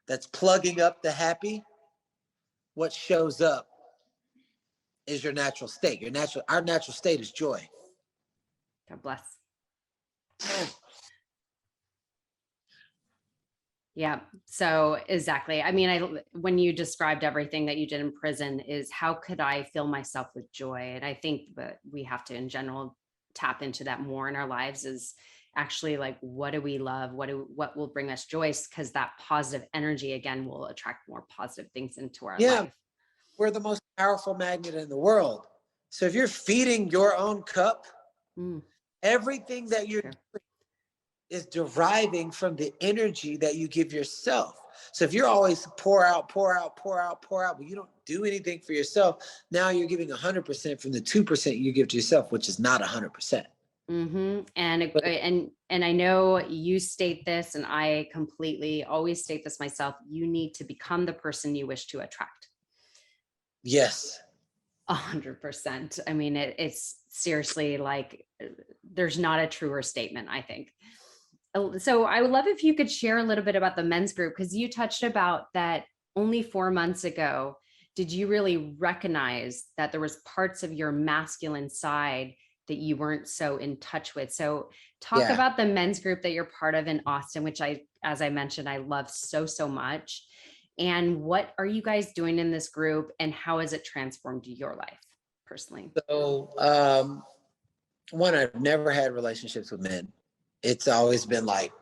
[SPEAKER 1] that's plugging up the happy, what shows up is your natural state. Our natural state is joy.
[SPEAKER 2] God bless. Yeah. So exactly. I mean, when you described everything that you did in prison, is how could I fill myself with joy? And I think that we have to, in general, tap into that more in our lives, is actually like, what do we love? What will bring us joy? Because that positive energy, again, will attract more positive things into our life.
[SPEAKER 1] We're the most powerful magnet in the world. So if you're feeding your own cup, everything that you're doing is deriving from the energy that you give yourself. So if you're always pour out, but you don't do anything for yourself, now you're giving 100% from the 2% you give to yourself, which is not 100%.
[SPEAKER 2] And I know you state this, and I completely always state this myself. You need to become the person you wish to attract.
[SPEAKER 1] Yes.
[SPEAKER 2] 100%. I mean, it's seriously like, there's not a truer statement, I think. So I would love if you could share a little bit about the men's group, because you touched about that only 4 months ago. Did you really recognize that there was parts of your masculine side that you weren't so in touch with. So talk
[SPEAKER 1] Yeah.
[SPEAKER 2] about the men's group that you're part of in Austin, which as I mentioned, I love so, so much. And what are you guys doing in this group, and how has it transformed your life personally?
[SPEAKER 1] So, one, I've never had relationships with men. It's always been like,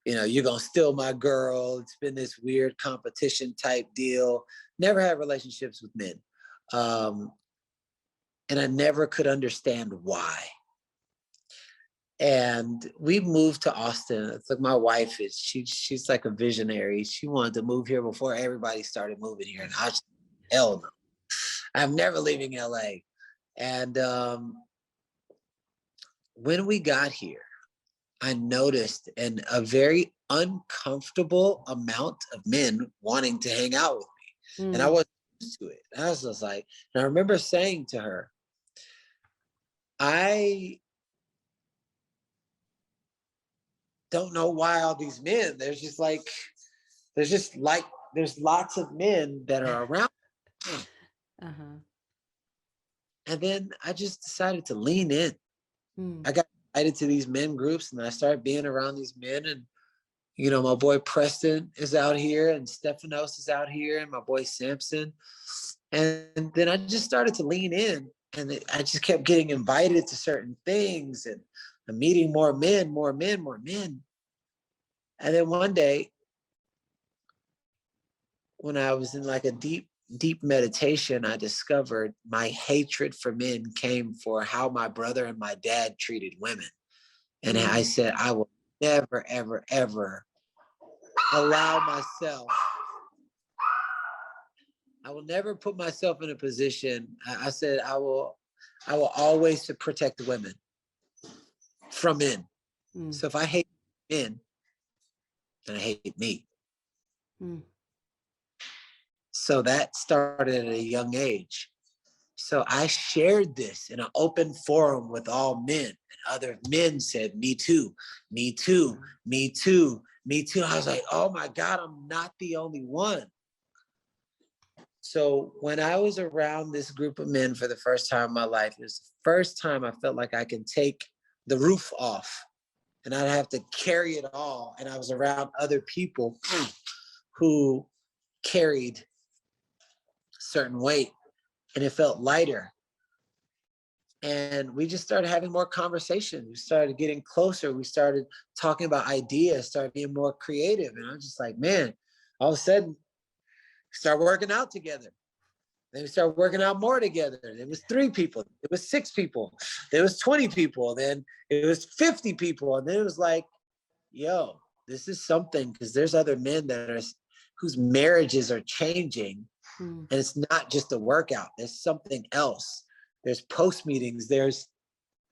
[SPEAKER 1] you're going to steal my girl. It's been this weird competition type deal. Never had relationships with men. And I never could understand why. And we moved to Austin. It's like my wife she's like a visionary. She wanted to move here before everybody started moving here. And I just, hell no. I'm never leaving LA. And when we got here, I noticed a very uncomfortable amount of men wanting to hang out with me. And I wasn't used to it. I was just like, and I remember saying to her, I don't know why all these men, there's lots of men that are around.
[SPEAKER 2] Uh-huh.
[SPEAKER 1] And then I just decided to lean in.
[SPEAKER 2] Mm.
[SPEAKER 1] I got invited to these men groups and I started being around these men. And, my boy Preston is out here and Stephanos is out here and my boy Samson. And then I just started to lean in, and I just kept getting invited to certain things and meeting more men, more men, more men. And then one day, when I was in like a deep, deep meditation, I discovered my hatred for men came for how my brother and my dad treated women. And I said, I will never, ever, ever allow myself. I will never put myself in a position. I said, I will always protect the women from men. So if I hate men, then I hate me. So that started at a young age. So I shared this in an open forum with all men, and other men said, me too, me too, me too, me too. I was like, oh my God, I'm not the only one. So when I was around this group of men for the first time in my life, it was the first time I felt like I can take the roof off and I'd have to carry it all. And I was around other people who carried certain weight, and it felt lighter. And we just started having more conversation. We started getting closer. We started talking about ideas, started being more creative. And I was just like, man, all of a sudden, start working out together. Then we started working out more together. It was 3 people. It was 6 people. There was 20 people. Then it was 50 people. And then it was like, yo, this is something, because there's other men whose marriages are changing. And it's not just a workout. There's something else. There's post meetings. There's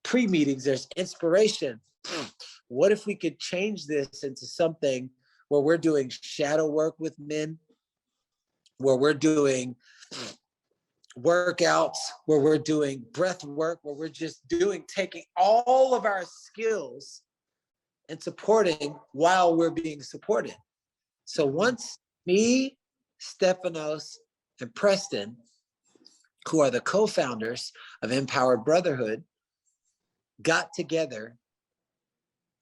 [SPEAKER 1] pre meetings. There's inspiration. What if we could change this into something where we're doing shadow work with men, where we're doing workouts, where we're doing breath work, where we're just taking all of our skills and supporting while we're being supported. So once me, Stephanos, and Preston, who are the co-founders of Empowered Brotherhood, got together,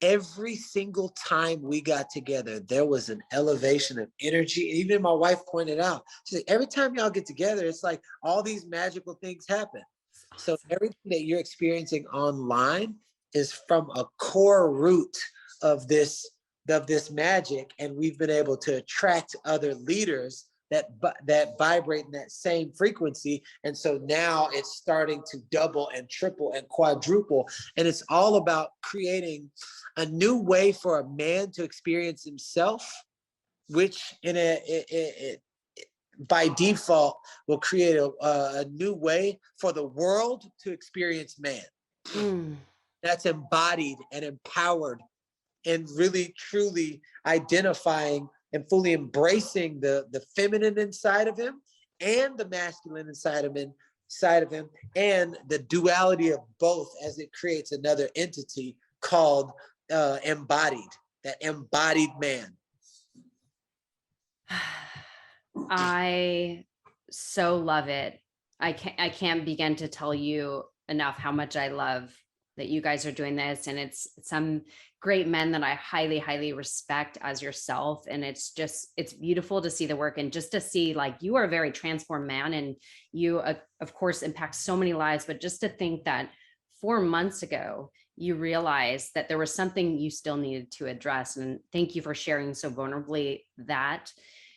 [SPEAKER 1] every single time we got together, there was an elevation of energy. Even my wife pointed out, she said, every time y'all get together, it's like all these magical things happen. Awesome. So everything that you're experiencing online is from a core root of this magic. And we've been able to attract other leaders that vibrate in that same frequency. And so now it's starting to double and triple and quadruple. And it's all about creating a new way for a man to experience himself, which by default will create a new way for the world to experience man. That's embodied and empowered and really truly identifying and fully embracing the feminine inside of him and the masculine inside of him, and the duality of both, as it creates another entity called embodied, that embodied man.
[SPEAKER 2] I so love it. I can't begin to tell you enough how much I love that you guys are doing this. And it's some great men that I highly, highly respect as yourself. And it's beautiful to see the work and just to see, like, you are a very transformed man, and you, of course, impact so many lives. But just to think that 4 months ago, you realized that there was something you still needed to address. And thank you for sharing so vulnerably that.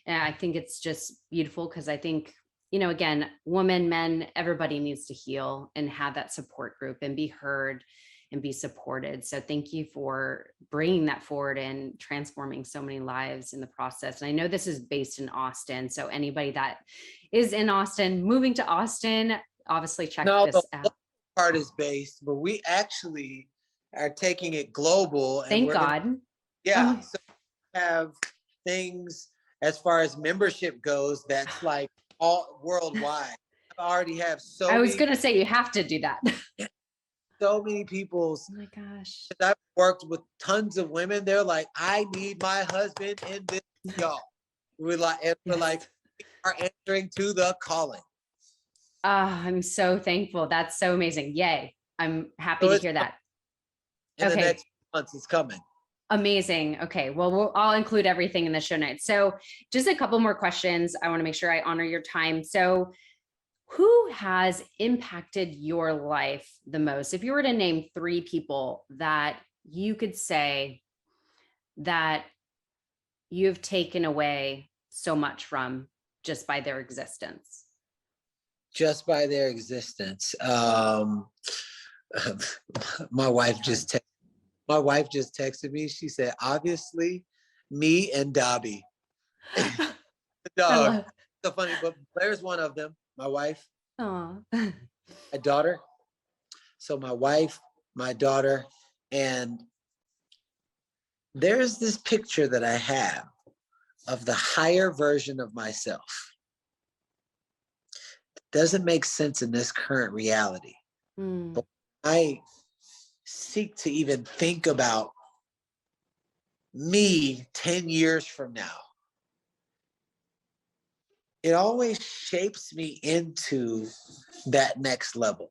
[SPEAKER 2] And I think it's just beautiful because I think, again, women, men, everybody needs to heal and have that support group and be heard and be supported. So thank you for bringing that forward and transforming so many lives in the process. And I know this is based in Austin. So anybody that is in Austin, moving to Austin, obviously check this out.
[SPEAKER 1] Part is based, but we actually are taking it global. And
[SPEAKER 2] thank God.
[SPEAKER 1] So have things as far as membership goes that's like all worldwide. I already have
[SPEAKER 2] I was going to say you have to do that.
[SPEAKER 1] So many people.
[SPEAKER 2] Oh my gosh.
[SPEAKER 1] I've worked with tons of women. They're like, I need my husband in this, y'all. We're like, we are answering to the calling.
[SPEAKER 2] I'm so thankful. That's so amazing. Yay. I'm happy to hear that.
[SPEAKER 1] In the next months, it's coming.
[SPEAKER 2] Amazing. Okay. Well, I'll include everything in the show notes. So just a couple more questions. I want to make sure I honor your time. So who has impacted your life the most? If you were to name 3 people that you could say that you've taken away so much from just by their existence.
[SPEAKER 1] Just by their existence. My wife just texted me. She said, obviously, me and Dobby. The dog. So funny, but Blair's one of them. My wife.
[SPEAKER 2] Aww.
[SPEAKER 1] My daughter. So my wife, my daughter, and there's this picture that I have of the higher version of myself. It doesn't make sense in this current reality. But I seek to even think about me 10 years from now. It always shapes me into that next level.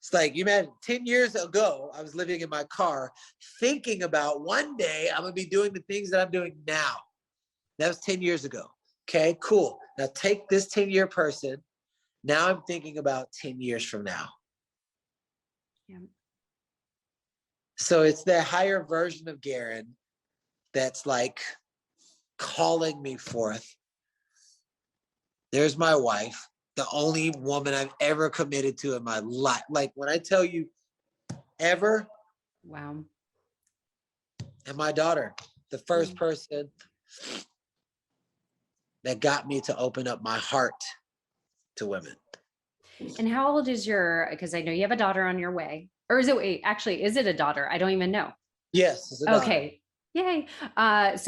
[SPEAKER 1] It's like, you imagine 10 years ago, I was living in my car thinking about one day I'm going to be doing the things that I'm doing now. That was 10 years ago. Okay, cool. Now take this 10-year person. Now I'm thinking about 10 years from now.
[SPEAKER 2] Yeah.
[SPEAKER 1] So it's that higher version of Garrain that's like calling me forth. There's my wife, the only woman I've ever committed to in my life. Like, when I tell you ever.
[SPEAKER 2] Wow.
[SPEAKER 1] And my daughter, the first person that got me to open up my heart to women.
[SPEAKER 2] And how old is because I know you have a daughter on your way, or is it a daughter? I don't even know.
[SPEAKER 1] Yes. It's a daughter.
[SPEAKER 2] Okay. Yay. But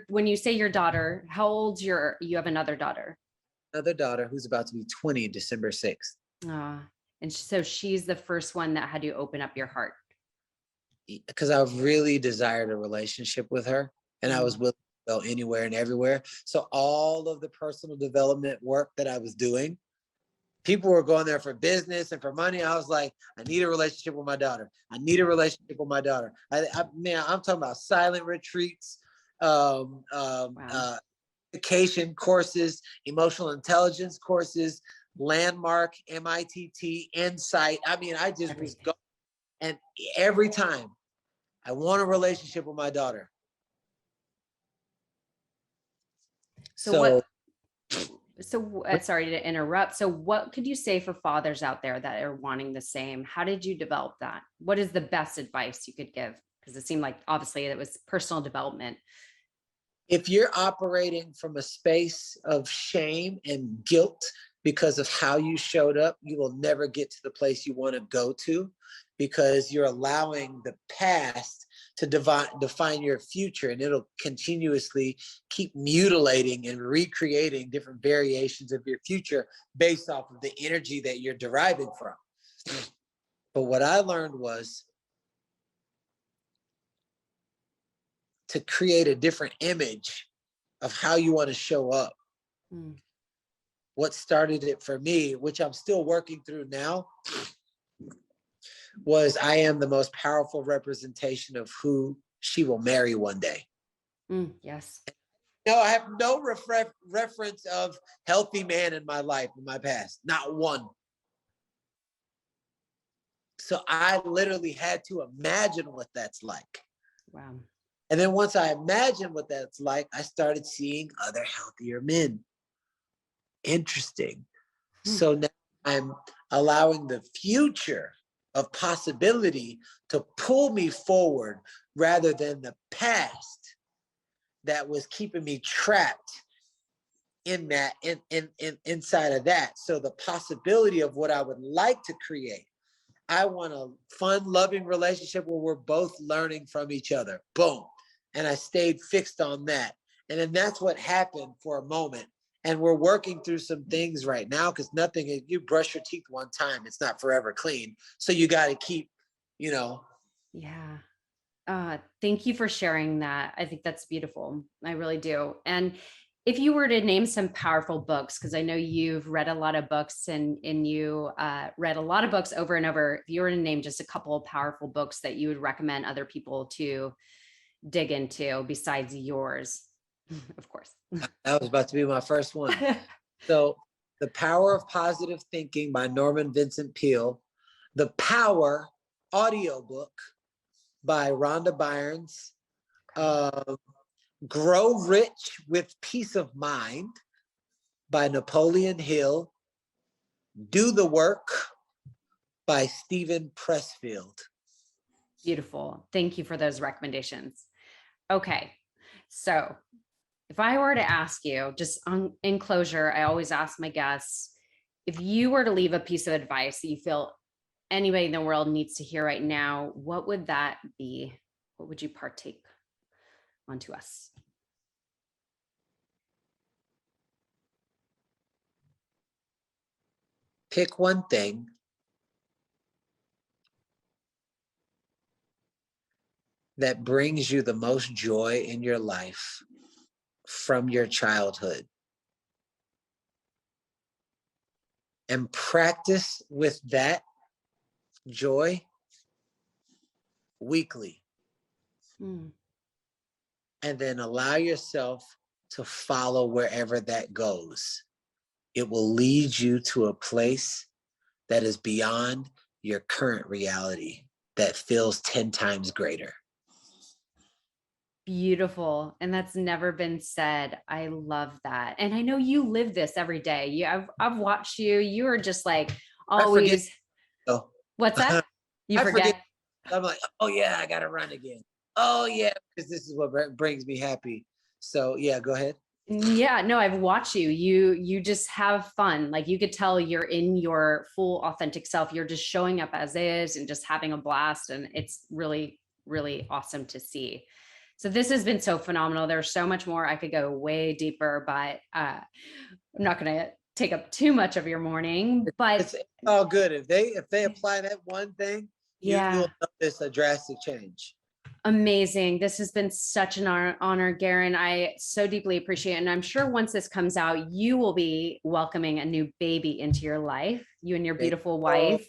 [SPEAKER 2] when you say your daughter, how old's you have another daughter?
[SPEAKER 1] Another daughter who's about to be 20 December 6th.
[SPEAKER 2] And so she's the first one that had you open up your heart.
[SPEAKER 1] Because I really desired a relationship with her, and I was willing to go anywhere and everywhere. So all of the personal development work that I was doing, people were going there for business and for money. I was like, I need a relationship with my daughter. I need a relationship with my daughter. I'm talking about silent retreats, education courses, emotional intelligence courses, landmark, MITT, Insight. I mean, I just was going. And every time I want a relationship with my daughter.
[SPEAKER 2] So sorry to interrupt. So what could you say for fathers out there that are wanting the same? How did you develop that? What is the best advice you could give? Because it seemed like obviously it was personal development.
[SPEAKER 1] If you're operating from a space of shame and guilt because of how you showed up, you will never get to the place you want to go to, because you're allowing the past to define your future, and it'll continuously keep mutilating and recreating different variations of your future based off of the energy that you're deriving from. But what I learned was to create a different image of how you want to show up. what started it for me, which I'm still working through now, was I am the most powerful representation of who she will marry one day.
[SPEAKER 2] Yes.
[SPEAKER 1] No, I have no reference of healthy man in my life, in my past, not one. So I literally had to imagine what that's like.
[SPEAKER 2] Wow.
[SPEAKER 1] And then once I imagined what that's like, I started seeing other healthier men. Interesting. So now I'm allowing the future of possibility to pull me forward rather than the past that was keeping me trapped in that, inside of that. So the possibility of what I would like to create, I want a fun, loving relationship where we're both learning from each other. Boom. And I stayed fixed on that. And then that's what happened for a moment. And we're working through some things right now, because nothing, you brush your teeth one time, it's not forever clean. So you got to keep,
[SPEAKER 2] Yeah. Thank you for sharing that. I think that's beautiful. I really do. And if you were to name some powerful books, because I know you've read a lot of books and you read a lot of books over and over, if you were to name just a couple of powerful books that you would recommend other people to dig into besides yours, of course.
[SPEAKER 1] That was about to be my first one. So The Power of Positive Thinking by Norman Vincent Peale, The Power audiobook by Rhonda Byrnes, Grow Rich with Peace of Mind by Napoleon Hill, Do the Work by Stephen Pressfield.
[SPEAKER 2] Beautiful. Thank you for those recommendations. Okay. So if I were to ask you, just in closure, I always ask my guests, if you were to leave a piece of advice that you feel anybody in the world needs to hear right now, what would that be? What would you partake onto us?
[SPEAKER 1] Pick one thing that brings you the most joy in your life from your childhood, and practice with that joy weekly. And then allow yourself to follow wherever that goes. It will lead you to a place that is beyond your current reality, that feels 10 times greater.
[SPEAKER 2] Beautiful. And that's never been said. I love that. And I know you live this every day. I've watched you. You are just like always. What's that? You forget?
[SPEAKER 1] I'm like, oh yeah, I gotta run again. Oh yeah, because this is what brings me happy. So yeah, go ahead.
[SPEAKER 2] Yeah, no, I've watched you. You just have fun. Like you could tell you're in your full authentic self. You're just showing up as is and just having a blast. And it's really, really awesome to see. So this has been so phenomenal. There's so much more. I could go way deeper, but I'm not going to take up too much of your morning. But
[SPEAKER 1] it's all good. If they apply that one thing, you'll notice a drastic change.
[SPEAKER 2] Amazing. This has been such an honor, Garrain. I so deeply appreciate it. And I'm sure once this comes out, you will be welcoming a new baby into your life, you and your beautiful wife.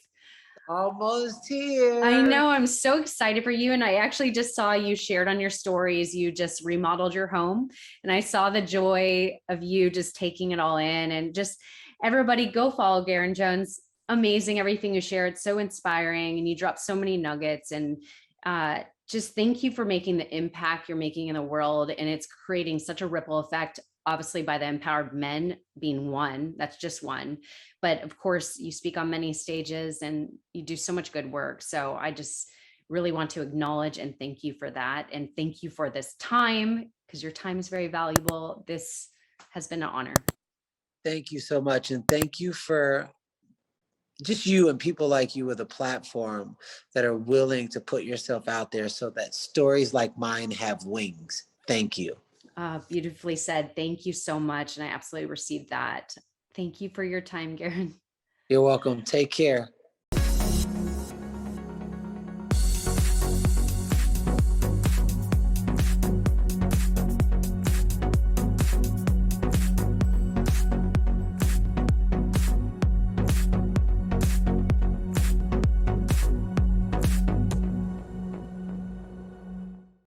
[SPEAKER 1] Almost here.
[SPEAKER 2] I know. I'm so excited for you. And I actually just saw you shared on your stories. You just remodeled your home. And I saw the joy of you just taking it all in. And just everybody go follow Garrain Jones. Amazing. Everything you shared. So inspiring. And you dropped so many nuggets. And just thank you for making the impact you're making in the world. And it's creating such a ripple effect, obviously by the empowered men being one, that's just one. But of course you speak on many stages and you do so much good work. So I just really want to acknowledge and thank you for that. And thank you for this time, because your time is very valuable. This has been an honor.
[SPEAKER 1] Thank you so much. And thank you for just you and people like you with a platform that are willing to put yourself out there so that stories like mine have wings. Thank you.
[SPEAKER 2] Beautifully said. Thank you so much. And I absolutely received that. Thank you for your time, Garrain.
[SPEAKER 1] You're welcome. Take care.